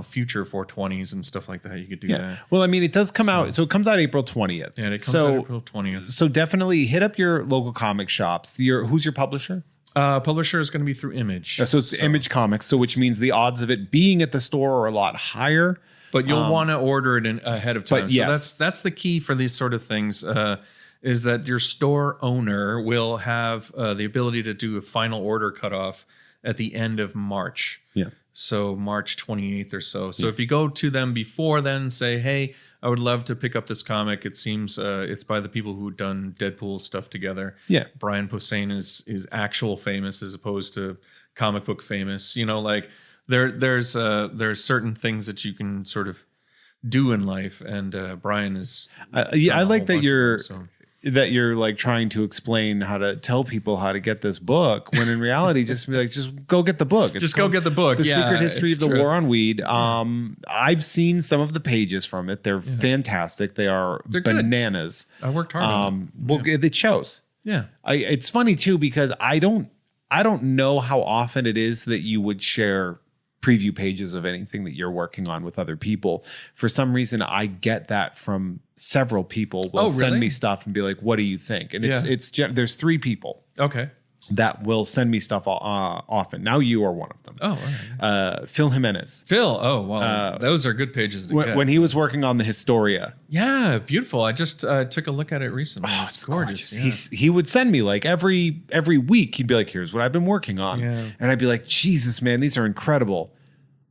Speaker 2: future 420s and stuff like that, you could do that.
Speaker 1: Well, I mean, it does come out. So it comes out April 20th.
Speaker 2: Yeah, it comes out April 20th.
Speaker 1: So definitely hit up your local comic shops. Who's your publisher?
Speaker 2: Publisher is going to be through Image.
Speaker 1: So it's Image Comics. So which means the odds of it being at the store are a lot higher.
Speaker 2: But you'll want to order it ahead of time.
Speaker 1: But
Speaker 2: so
Speaker 1: yes.
Speaker 2: that's the key for these sort of things. Is that your store owner will have the ability to do a final order cutoff at the end of March.
Speaker 1: Yeah.
Speaker 2: So March 28th or so. So if you go to them before then, say, hey, I would love to pick up this comic. It seems it's by the people who've done Deadpool stuff together.
Speaker 1: Yeah.
Speaker 2: Brian Posehn is actual famous as opposed to comic book famous. There's certain things that you can sort of do in life, and Brian is.
Speaker 1: I like that you're like trying to explain how to tell people how to get this book, when in reality, just be like, just go get the book. It's
Speaker 2: go get the book.
Speaker 1: The Secret History of the War on Weed. I've seen some of the pages from it. They're fantastic. They're bananas.
Speaker 2: Good. I worked hard on
Speaker 1: it. It shows.
Speaker 2: Yeah.
Speaker 1: It's funny too, because I don't know how often it is that you would share preview pages of anything that you're working on with other people. For some reason, I get that from several people will send me stuff and be like, what do you think? And there's 3 people.
Speaker 2: Okay.
Speaker 1: That will send me stuff often. Now you are one of them.
Speaker 2: Oh, all right.
Speaker 1: Phil Jimenez.
Speaker 2: Phil. Oh, well, those are good pages to get.
Speaker 1: When he was working on the Historia.
Speaker 2: Yeah, beautiful. I just took a look at it recently.
Speaker 1: Oh,
Speaker 2: it's gorgeous.
Speaker 1: Yeah. He would send me like every week. He'd be like, here's what I've been working on.
Speaker 2: Yeah.
Speaker 1: And I'd be like, Jesus, man, these are incredible.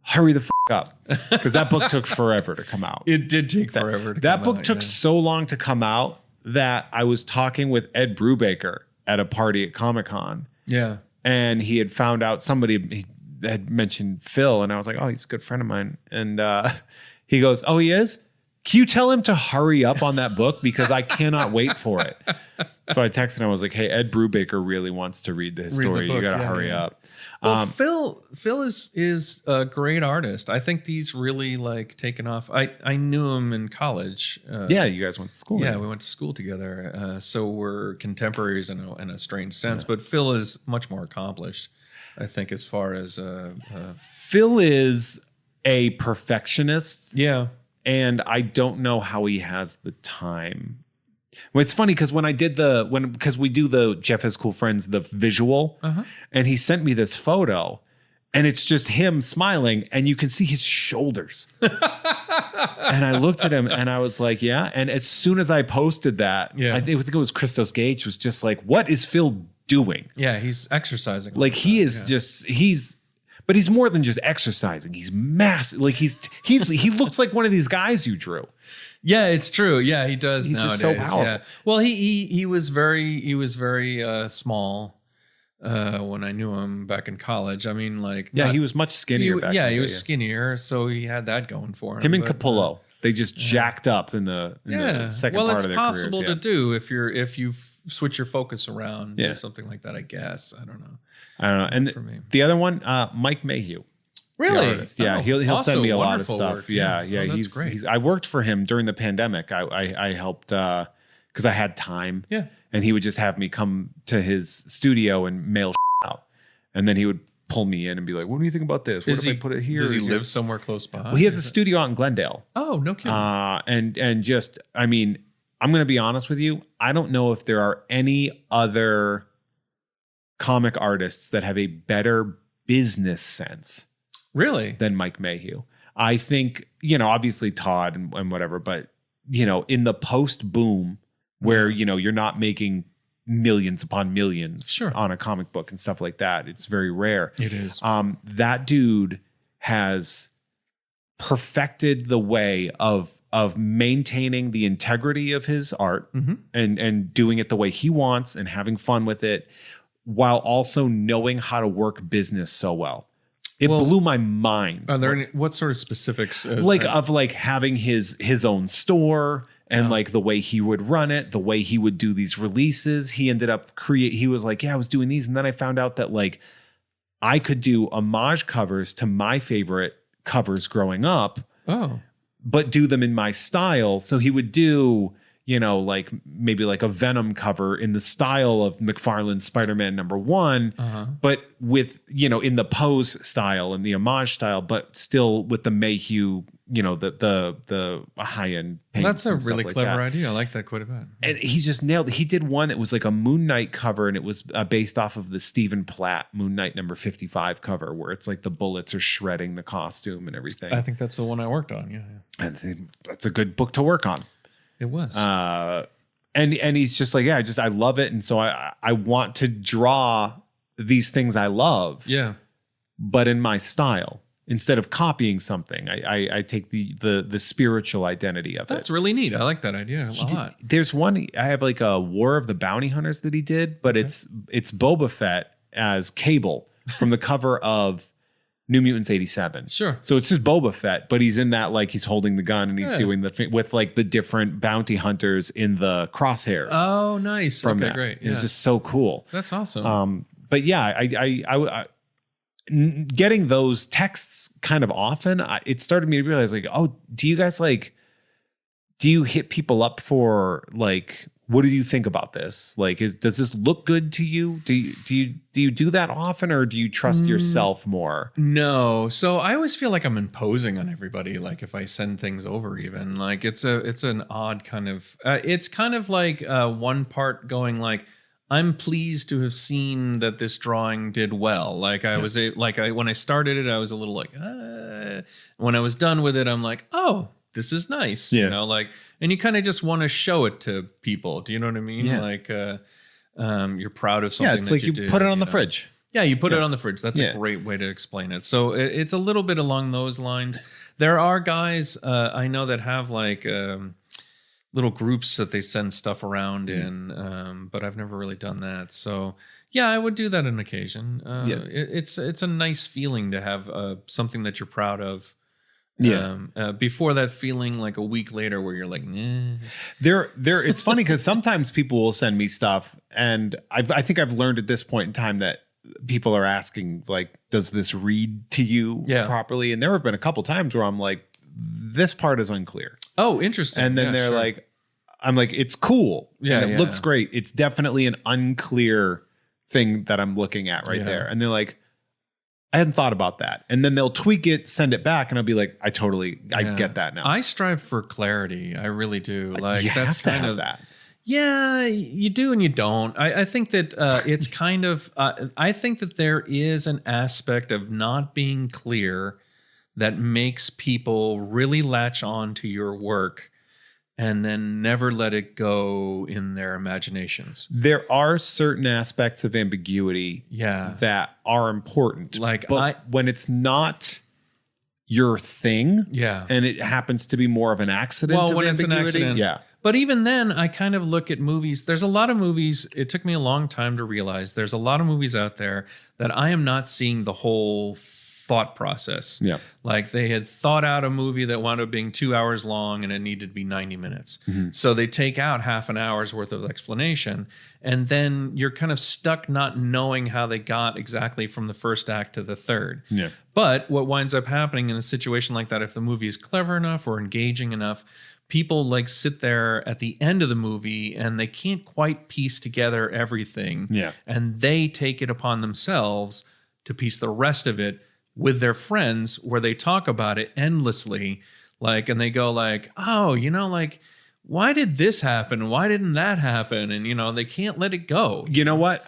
Speaker 1: Hurry the up. Because that book took forever to come out.
Speaker 2: It did take forever to come out.
Speaker 1: That book took so long to come out that I was talking with Ed Brubaker at a party at Comic-Con.
Speaker 2: Yeah.
Speaker 1: And he had found out he had mentioned Phil, and I was like, oh, he's a good friend of mine. And he goes, oh, he is? Can you tell him to hurry up on that book? Because I cannot wait for it. So I texted him. I was like, hey, Ed Brubaker really wants to read the Historia. You got to hurry up.
Speaker 2: Well, Phil is a great artist. I think he's really like taken off. I knew him in college.
Speaker 1: You guys went to school.
Speaker 2: Yeah, we went to school together. So we're contemporaries in a strange sense. But Phil is much more accomplished, I think, as far as
Speaker 1: Phil is a perfectionist.
Speaker 2: Yeah.
Speaker 1: And I don't know how he has the time. Well, it's funny because when I did because we do the Jeff Has Cool Friends, the visual, and he sent me this photo, and it's just him smiling, and you can see his shoulders. And I looked at him and I was like, yeah. And as soon as I posted that, I think it was Christos Gage was just like, what is Phil doing?
Speaker 2: Yeah, he's exercising.
Speaker 1: Like he is but he's more than just exercising. He's massive. Like he looks like one of these guys you drew.
Speaker 2: Yeah, it's true. Yeah, he does.
Speaker 1: He's
Speaker 2: nowadays.
Speaker 1: just so powerful.
Speaker 2: Yeah. Well, he was very small when I knew him back in college. I mean, like
Speaker 1: he was much skinnier back then.
Speaker 2: He was skinnier, so he had that going for him.
Speaker 1: Him and Capullo, they just jacked up in the second part of their careers.
Speaker 2: Well, it's possible to do if you switch your focus around or something like that. I guess I don't know.
Speaker 1: And the other one, Mike Mayhew.
Speaker 2: Really?
Speaker 1: Yeah, he'll send me a lot of stuff.
Speaker 2: Work.
Speaker 1: Yeah.
Speaker 2: That's great.
Speaker 1: I worked for him during the pandemic. I helped because I had time.
Speaker 2: Yeah.
Speaker 1: And he would just have me come to his studio and mail out, and then he would pull me in and be like, "What do you think about this? What if I put it here?"
Speaker 2: Does he live somewhere close by?
Speaker 1: Well, he has a studio out in Glendale.
Speaker 2: Oh, no kidding.
Speaker 1: And just, I mean, I'm going to be honest with you. I don't know if there are any other comic artists that have a better business sense
Speaker 2: Really?
Speaker 1: than Mike Mayhew. I think, obviously Todd and whatever, but, in the post boom where, you're not making millions upon millions
Speaker 2: Sure.
Speaker 1: on a comic book and stuff like that. It's very rare.
Speaker 2: It is.
Speaker 1: That dude has perfected the way of maintaining the integrity of his art and doing it the way he wants and having fun with it, while also knowing how to work business so well. It blew my mind.
Speaker 2: Are there any, what sort of specifics?
Speaker 1: Of having his own store and like the way he would run it, the way he would do these releases. He ended up he was like, yeah, I was doing these. And then I found out that like I could do homage covers to my favorite covers growing up.
Speaker 2: Oh.
Speaker 1: But do them in my style. So he would do, like maybe like a Venom cover in the style of McFarlane's Spider-Man #1, but with, in the pose style and the homage style, but still with the Mayhew, the high-end paints.
Speaker 2: That's a really clever idea. I like that quite a bit.
Speaker 1: And he's just nailed it. He did one that was like a Moon Knight cover, and it was based off of the Stephen Platt Moon Knight #55 cover, where it's like the bullets are shredding the costume and everything.
Speaker 2: I think that's the one I worked on. Yeah.
Speaker 1: And that's a good book to work on.
Speaker 2: It was.
Speaker 1: And he's just like, I love it. And so I want to draw these things I love.
Speaker 2: Yeah.
Speaker 1: But in my style. Instead of copying something, I take the spiritual identity of it.
Speaker 2: That's really neat. I like that idea a lot.
Speaker 1: There's one, I have like a War of the Bounty Hunters that he did, but it's Boba Fett as Cable from the cover of New Mutants 87.
Speaker 2: Sure.
Speaker 1: So it's just Boba Fett, but he's in that, like he's holding the gun and he's doing the thing with like the different bounty hunters in the crosshairs.
Speaker 2: Oh, nice.
Speaker 1: From
Speaker 2: okay,
Speaker 1: that.
Speaker 2: great.
Speaker 1: It was just so cool.
Speaker 2: That's awesome.
Speaker 1: But yeah, I getting those texts kind of often, it started me to realize like, oh, do you hit people up for like, what do you think about this? Like, does this look good to you? Do you do that often, or do you trust yourself more?
Speaker 2: No. So I always feel like I'm imposing on everybody. Like if I send things over, even like it's an odd kind of, it's kind of like one part going like, I'm pleased to have seen that this drawing did well. Like I was when I started it, I was a little like, when I was done with it, I'm like, oh, this is nice.
Speaker 1: Yeah.
Speaker 2: Like, and you kind of just want to show it to people. Do you know what I mean?
Speaker 1: Yeah.
Speaker 2: Like, you're proud of something.
Speaker 1: Yeah, it's like you
Speaker 2: did,
Speaker 1: put it on the fridge.
Speaker 2: Yeah, you put it on the fridge. That's a great way to explain it. So it's a little bit along those lines. There are guys I know that have like little groups that they send stuff around in, but I've never really done that. So yeah, I would do that on occasion. It's a nice feeling to have something that you're proud of. Before that feeling like a week later where you're like, nah.
Speaker 1: It's funny because sometimes people will send me stuff, and I think I've learned at this point in time that people are asking like, does this read to you properly? And there have been a couple times where I'm like, this part is unclear.
Speaker 2: Oh, interesting.
Speaker 1: And then they're like, I'm like, it's cool.
Speaker 2: Yeah,
Speaker 1: and it looks great. It's definitely an unclear thing that I'm looking at right there. And they're like, I hadn't thought about that. And then they'll tweak it, send it back, and I'll be like, I get that now.
Speaker 2: I strive for clarity. I really do. Like
Speaker 1: you
Speaker 2: that's
Speaker 1: have to
Speaker 2: kind
Speaker 1: have
Speaker 2: of
Speaker 1: that.
Speaker 2: Yeah, you do and you don't. I think that it's kind of, I think that there is an aspect of not being clear that makes people really latch on to your work and then never let it go in their imaginations.
Speaker 1: There are certain aspects of ambiguity that are important.
Speaker 2: Like
Speaker 1: when it's not your thing and it happens to be more of an accident of
Speaker 2: when
Speaker 1: ambiguity,
Speaker 2: it's an accident. But even then, I kind of look at movies. There's a lot of movies. It took me a long time to realize there's a lot of movies out there that I am not seeing the whole thought process. Yeah. Like they had thought out a movie that wound up being 2 hours long and it needed to be 90 minutes. Mm-hmm. So they take out half an hour's worth of explanation. And then you're kind of stuck not knowing how they got exactly from the first act to the third. Yeah. But what winds up happening in a situation like that, if the movie is clever enough or engaging enough, people like sit there at the end of the movie and they can't quite piece together everything. Yeah. And they take it upon themselves to piece the rest of it with their friends, where they talk about it endlessly. Like, and they go like, oh, like why did this happen? Why didn't that happen? And, they can't let it go.
Speaker 1: You know what?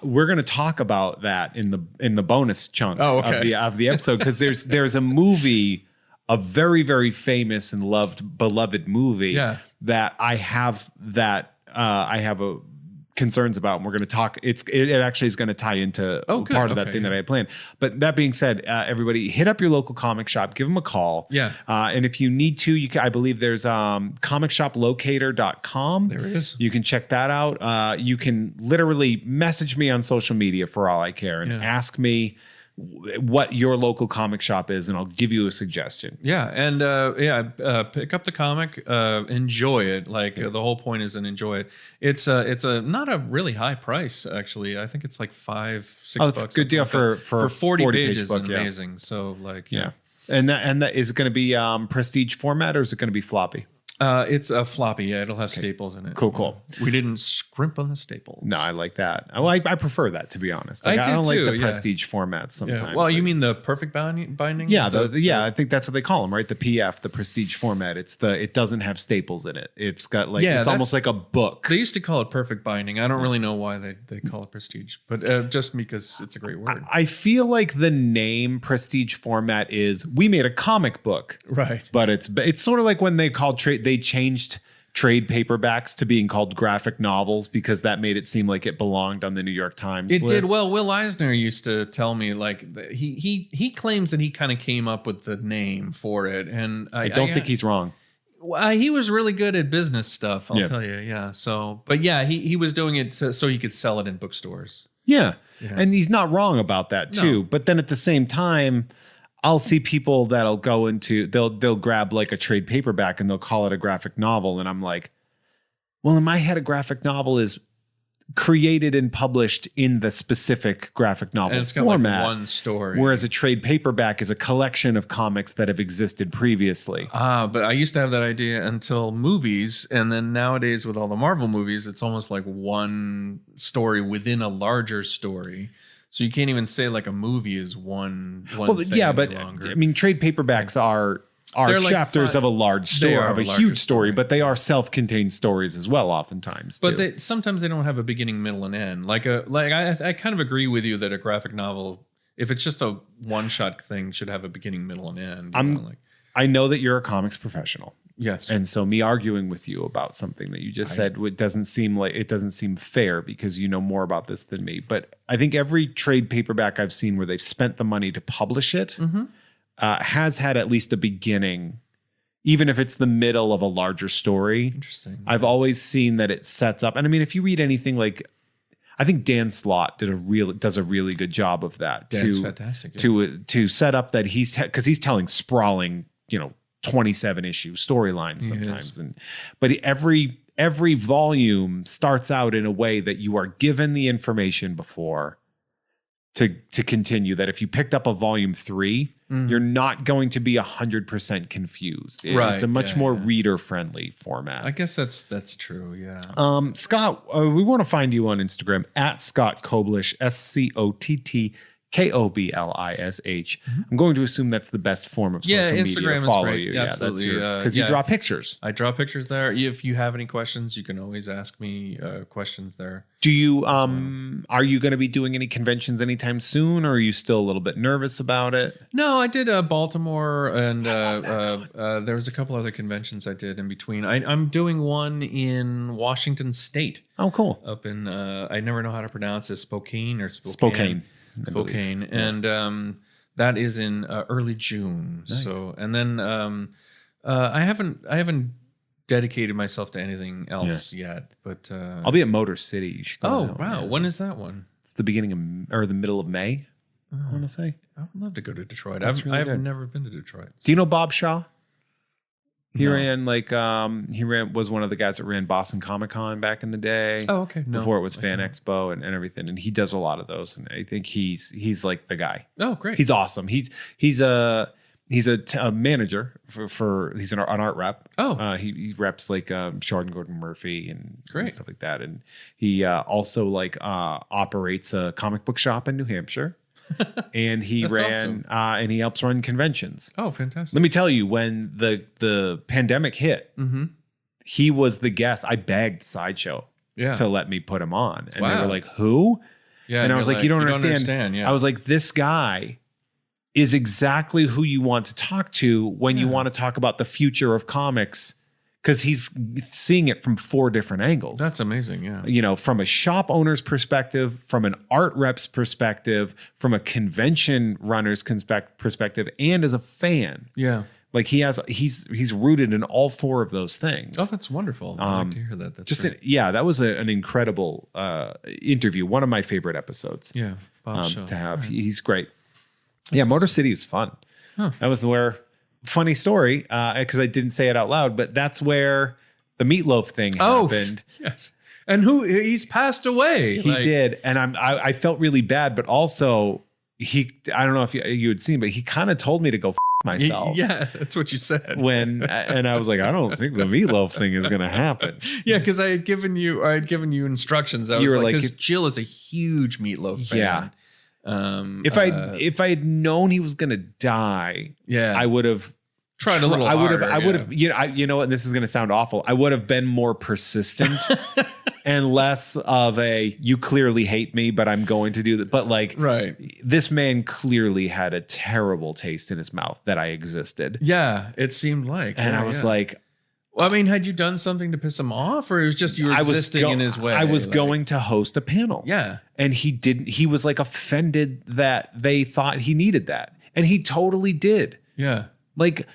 Speaker 1: We're going to talk about that in the bonus chunk of the episode, because there's a movie, a very, very famous and beloved movie that I have concerns about, and we're going to talk. It actually is going to tie into part of that thing that I had planned. But that being said, everybody hit up your local comic shop, give them a call.
Speaker 2: Yeah.
Speaker 1: And if you need to, I believe there's comicshoplocator.com.
Speaker 2: There it is.
Speaker 1: You can check that out. You can literally message me on social media for all I care and ask me what your local comic shop is, and I'll give you a suggestion.
Speaker 2: Yeah. And pick up the comic, enjoy it. Like the whole point is enjoy it. It's a not a really high price, actually. I think it's like $5-6 bucks.
Speaker 1: It's a good deal for
Speaker 2: 40 pages.
Speaker 1: Book,
Speaker 2: amazing. So
Speaker 1: and that is it going to be prestige format, or is it going to be floppy?
Speaker 2: It's a floppy. Yeah, it'll have staples in it.
Speaker 1: Cool.
Speaker 2: We didn't scrimp on the staples.
Speaker 1: No, I like that. I prefer that, to be honest. I don't like the prestige formats sometimes.
Speaker 2: Yeah. Well, you mean the perfect binding?
Speaker 1: Yeah, I think that's what they call them, right? The PF, the prestige format. It doesn't have staples in it. It's got it's almost like a book.
Speaker 2: They used to call it perfect binding. I don't really know why they call it prestige, but just because it's a great word.
Speaker 1: I feel like the name prestige format is, we made a comic book,
Speaker 2: right?
Speaker 1: But it's sort of like when they called they changed trade paperbacks to being called graphic novels, because that made it seem like it belonged on the New York Times
Speaker 2: list.
Speaker 1: Did.
Speaker 2: Well, Will Eisner used to tell me, like, he claims that he kind of came up with the name for it, and
Speaker 1: I don't think he's wrong.
Speaker 2: He was really good at business stuff, I'll tell you. Yeah. So, but yeah, he was doing it so he could sell it in bookstores.
Speaker 1: Yeah. And he's not wrong about that too. No. But then at the same time, I'll see people that'll go into, they'll grab like a trade paperback and they'll call it a graphic novel. And I'm like, well, in my head, a graphic novel is created and published in the specific graphic novel
Speaker 2: and it's got
Speaker 1: format.
Speaker 2: Like one story.
Speaker 1: Whereas a trade paperback is a collection of comics that have existed previously.
Speaker 2: But I used to have that idea until movies. And then nowadays with all the Marvel movies, it's almost like one story within a larger story. So you can't even say like a movie is one thing
Speaker 1: but
Speaker 2: longer.
Speaker 1: I mean, trade paperbacks are chapters of a large story, of a huge story, but they are self-contained stories as well, oftentimes.
Speaker 2: But sometimes they don't have a beginning, middle, and end. I kind of agree with you that a graphic novel, if it's just a one-shot thing, should have a beginning, middle, and end.
Speaker 1: I know that you're a comics professional.
Speaker 2: Yes.
Speaker 1: And so me arguing with you about something that you just said, it doesn't seem fair, because you know more about this than me. But I think every trade paperback I've seen where they've spent the money to publish it has had at least a beginning, even if it's the middle of a larger story.
Speaker 2: Interesting.
Speaker 1: I've always seen that it sets up. And I mean, if you read anything like, I think Dan Slott does a really good job of that.
Speaker 2: Dan's fantastic.
Speaker 1: To set up that because he's telling sprawling, 27 issue storylines sometimes. But every volume starts out in a way that you are given the information before to continue, that if you picked up a volume 3, you're not going to be 100% confused. It's a much more reader friendly format.
Speaker 2: I guess that's true. Yeah.
Speaker 1: Scott, we want to find you on Instagram at Scott Koblish, SCOTT. I'm going to assume that's the best form of social media
Speaker 2: Instagram
Speaker 1: to follow
Speaker 2: is great.
Speaker 1: you.
Speaker 2: Yeah, absolutely.
Speaker 1: Because you draw pictures.
Speaker 2: I draw pictures there. If you have any questions, you can always ask me questions there.
Speaker 1: Do you are you going to be doing any conventions anytime soon, or are you still a little bit nervous about it?
Speaker 2: No, I did Baltimore, and there was a couple other conventions I did in between. I'm doing one in Washington State.
Speaker 1: Oh, cool.
Speaker 2: Up in I never know how to pronounce it, Spokane.
Speaker 1: Spokane.
Speaker 2: And that is in early June. Nice. So, and then I haven't dedicated myself to anything else yet, but
Speaker 1: I'll be at Motor City. You should go.
Speaker 2: Wow. Yeah. When is that one?
Speaker 1: It's the beginning of, or the middle of May. I want to say.
Speaker 2: I would love to go to Detroit.
Speaker 1: I've
Speaker 2: never been to Detroit.
Speaker 1: Do you know Bob Shaw? He ran was one of the guys that ran Boston Comic Con back in the day.
Speaker 2: Oh, okay. No,
Speaker 1: before it was Fan Expo and everything. And he does a lot of those. And I think he's like the guy.
Speaker 2: Oh, great.
Speaker 1: He's awesome. He's a manager for he's an art rep.
Speaker 2: Oh,
Speaker 1: he reps like Shard Gordon Murphy and stuff like that. And he also operates a comic book shop in New Hampshire. And he ran and he helps run conventions.
Speaker 2: Oh, fantastic.
Speaker 1: Let me tell you, when the pandemic hit, he was the guest. I begged Sideshow to let me put him on. And they were like, who?
Speaker 2: Yeah.
Speaker 1: And I was like, you don't understand.
Speaker 2: Yeah.
Speaker 1: I was like, this guy is exactly who you want to talk to when you want to talk about the future of comics, because he's seeing it from 4 different angles.
Speaker 2: That's amazing. Yeah.
Speaker 1: You know, from a shop owner's perspective, from an art rep's perspective, from a convention runner's perspective, and as a fan.
Speaker 2: Yeah.
Speaker 1: Like he's rooted in all 4 of those things.
Speaker 2: Oh, that's wonderful. I like to hear that. That's
Speaker 1: just
Speaker 2: great.
Speaker 1: that was an incredible interview. One of my favorite episodes.
Speaker 2: Yeah. Bob Shaw.
Speaker 1: To have.
Speaker 2: Right.
Speaker 1: He's great. Yeah, Motor City was fun.
Speaker 2: Huh.
Speaker 1: That was where, funny story, because I didn't say it out loud, but that's where the Meatloaf thing happened.
Speaker 2: Yes. And he's passed away.
Speaker 1: He did. And I felt really bad, but also I don't know if you had seen, but he kind of told me to go myself.
Speaker 2: Yeah, that's what you said.
Speaker 1: And I was like, I don't think the Meatloaf thing is going to happen.
Speaker 2: Yeah, because I had given you instructions. I was like, because Jill is a huge Meatloaf fan.
Speaker 1: Yeah. If I had known he was gonna die, I would have
Speaker 2: tried a little harder.
Speaker 1: I would have, you know what, and this is gonna sound awful. I would have been more persistent and less of a, you clearly hate me, but I'm going to do that. But like,
Speaker 2: right.
Speaker 1: This man clearly had a terrible taste in his mouth that I existed.
Speaker 2: Yeah, it seemed like.
Speaker 1: And I was like,
Speaker 2: well, I mean, had you done something to piss him off, or it was just you were existing in his way?
Speaker 1: I was going to host a panel.
Speaker 2: Yeah.
Speaker 1: And he didn't, he was like offended that they thought he needed that. And he totally did.
Speaker 2: Yeah.
Speaker 1: Like,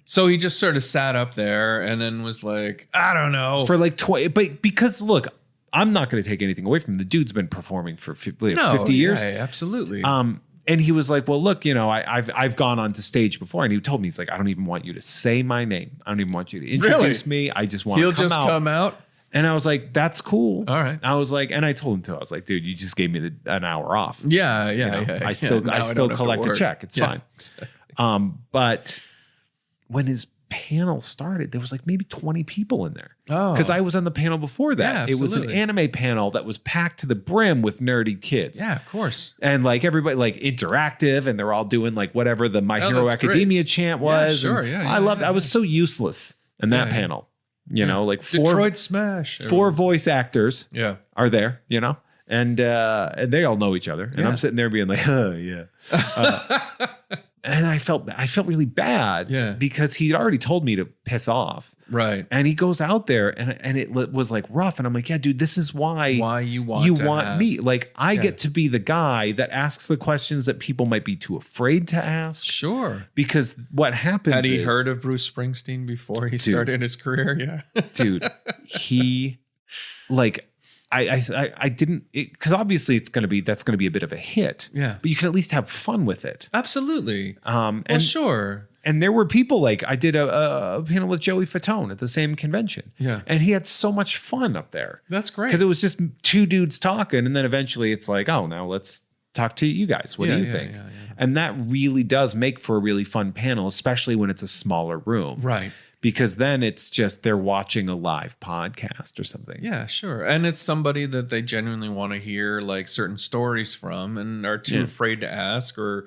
Speaker 2: so he just sort of sat up there and then was like, I don't know.
Speaker 1: For like 20, but because look, I'm not going to take anything away from him. The dude's been performing for 50 years.
Speaker 2: Yeah, absolutely.
Speaker 1: And he was like, well, look, you know, I've gone on to stage before. And he told me, he's like, I don't even want you to say my name. I don't even want you to introduce me. I just want to come out. And I was like, that's cool.
Speaker 2: All right.
Speaker 1: I was like, and I told him to, I was like, dude, you just gave me an hour off.
Speaker 2: Yeah.
Speaker 1: You know, I still collect a check. It's fine.
Speaker 2: Exactly.
Speaker 1: But when his panel started, there was like maybe 20 people in there.
Speaker 2: Oh.
Speaker 1: Because I was on the panel before that.
Speaker 2: Yeah,
Speaker 1: it was an anime panel that was packed to the brim with nerdy kids.
Speaker 2: Yeah, of course.
Speaker 1: And like everybody like interactive, and they're all doing like whatever the My Hero Academia chant was.
Speaker 2: Yeah, sure.
Speaker 1: I loved I was so useless in that panel. You know, like
Speaker 2: Detroit Smash.
Speaker 1: 4 voice actors are there, you know, and they all know each other. And I'm sitting there being like, oh yeah. And I felt really bad because he'd already told me to piss off.
Speaker 2: Right.
Speaker 1: And he goes out there and it was like rough. And I'm like, yeah, dude, this is why
Speaker 2: you want
Speaker 1: me. Like I get to be the guy that asks the questions that people might be too afraid to ask.
Speaker 2: Sure.
Speaker 1: Because what happens
Speaker 2: Had he heard of Bruce Springsteen before he started his career? Yeah.
Speaker 1: Dude, he like, I didn't, because obviously that's going to be a bit of a hit.
Speaker 2: Yeah.
Speaker 1: But you can at least have fun with it.
Speaker 2: Absolutely.
Speaker 1: And
Speaker 2: sure.
Speaker 1: And there were people like, I did a panel with Joey Fatone at the same convention.
Speaker 2: Yeah.
Speaker 1: And he had so much fun up there.
Speaker 2: That's great.
Speaker 1: Because it was just 2 dudes talking. And then eventually it's like, oh, now let's talk to you guys. What do you think? Yeah. And that really does make for a really fun panel, especially when it's a smaller room.
Speaker 2: Right.
Speaker 1: Because then it's just they're watching a live podcast or something.
Speaker 2: Yeah, sure. And it's somebody that they genuinely want to hear like certain stories from and are too afraid to ask or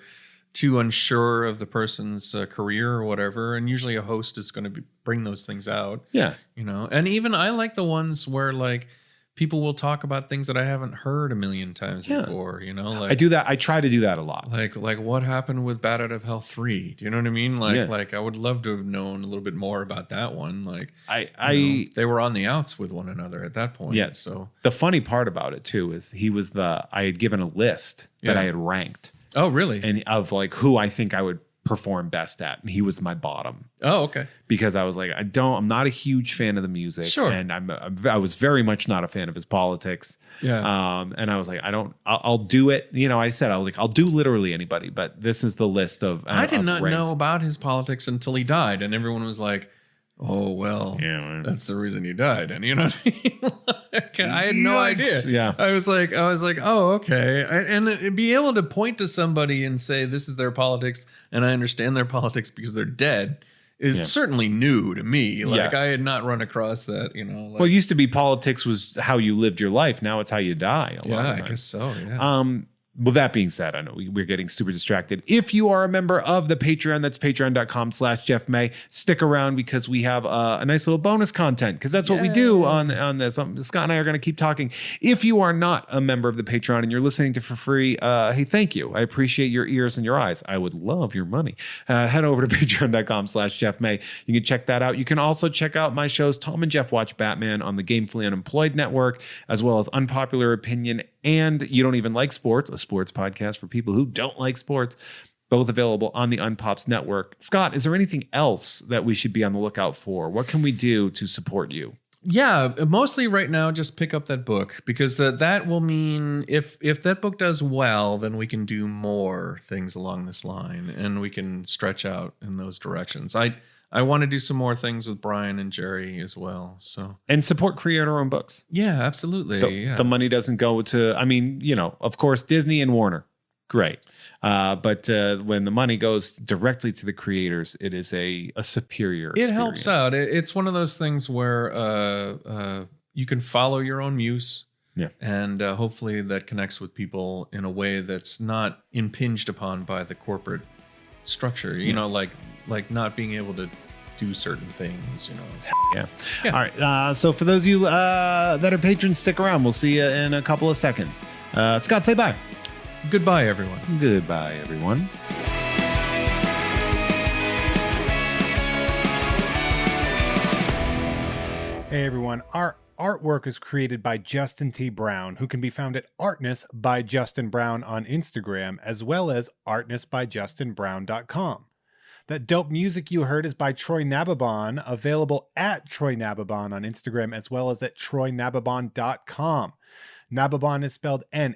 Speaker 2: too unsure of the person's career or whatever. And usually a host is going to bring those things out. Yeah. You know, and even I like the ones where like people will talk about things that I haven't heard a million times before, you know, like
Speaker 1: I do that. I try to do that a lot.
Speaker 2: Like what happened with Bat Out of Hell 3? Do you know what I mean? Like I would love to have known a little bit more about that one. Like they were on the outs with one another at that point.
Speaker 1: Yeah.
Speaker 2: So
Speaker 1: the funny part about it too, is I had given a list that I had ranked.
Speaker 2: Oh, really?
Speaker 1: And of like who I think I would perform best at, and he was my bottom.
Speaker 2: Oh, okay.
Speaker 1: Because I was like, I'm not a huge fan of the music.
Speaker 2: Sure.
Speaker 1: And I was very much not a fan of his politics.
Speaker 2: Yeah.
Speaker 1: And I was like, I'll do it. You know, I was like, I'll do literally anybody, but this is the list of.
Speaker 2: I did not know about his politics until he died, and everyone was like, oh, well, that's the reason he died. And you know what I mean? I had no idea.
Speaker 1: Yeah.
Speaker 2: I was like, oh, okay. And be able to point to somebody and say, this is their politics, and I understand their politics because they're dead, is certainly new to me. Like I had not run across that, you know. Like,
Speaker 1: well, it used to be politics was how you lived your life. Now it's how you die. A lot of times.
Speaker 2: I guess so. Yeah.
Speaker 1: Well, that being said, I know we're getting super distracted. If you are a member of the Patreon, that's patreon.com/Jeff May. Stick around because we have a nice little bonus content because that's what we do on this. Scott and I are going to keep talking. If you are not a member of the Patreon and you're listening to for free, hey, thank you. I appreciate your ears and your eyes. I would love your money. Head over to patreon.com/Jeff May. You can check that out. You can also check out my shows, Tom and Jeff Watch Batman on the Gamefully Unemployed Network, as well as Unpopular Opinion and You Don't Even Like Sports, a sports podcast for people who don't like sports, both available on the Unpops Network. Scott, is there anything else that we should be on the lookout for? What can we do to support you?
Speaker 2: Yeah, mostly right now, just pick up that book because that will mean if that book does well, then we can do more things along this line and we can stretch out in those directions. I want to do some more things with Brian and Jerry as well. So
Speaker 1: and support creator-owned books.
Speaker 2: Yeah, absolutely.
Speaker 1: The money doesn't go to, I mean, you know, of course, Disney and Warner, great. But when the money goes directly to the creators, it is a superior experience.
Speaker 2: It helps out. It's one of those things where you can follow your own muse.
Speaker 1: Yeah.
Speaker 2: And hopefully that connects with people in a way that's not impinged upon by the corporate structure, you know, like not being able to do certain things, you know. So.
Speaker 1: Yeah. All right. So for those of you that are patrons, stick around. We'll see you in a couple of seconds. Scott, say bye.
Speaker 2: Goodbye, everyone.
Speaker 1: Goodbye, everyone. Hey, everyone. Our artwork is created by Justin T. Brown, who can be found at Artness by Justin Brown on Instagram, as well as artnessbyjustinbrown.com. That dope music you heard is by Troy Nababon, available at Troy Nababon on Instagram, as well as at troynababon.com. Nababon is spelled Nababon.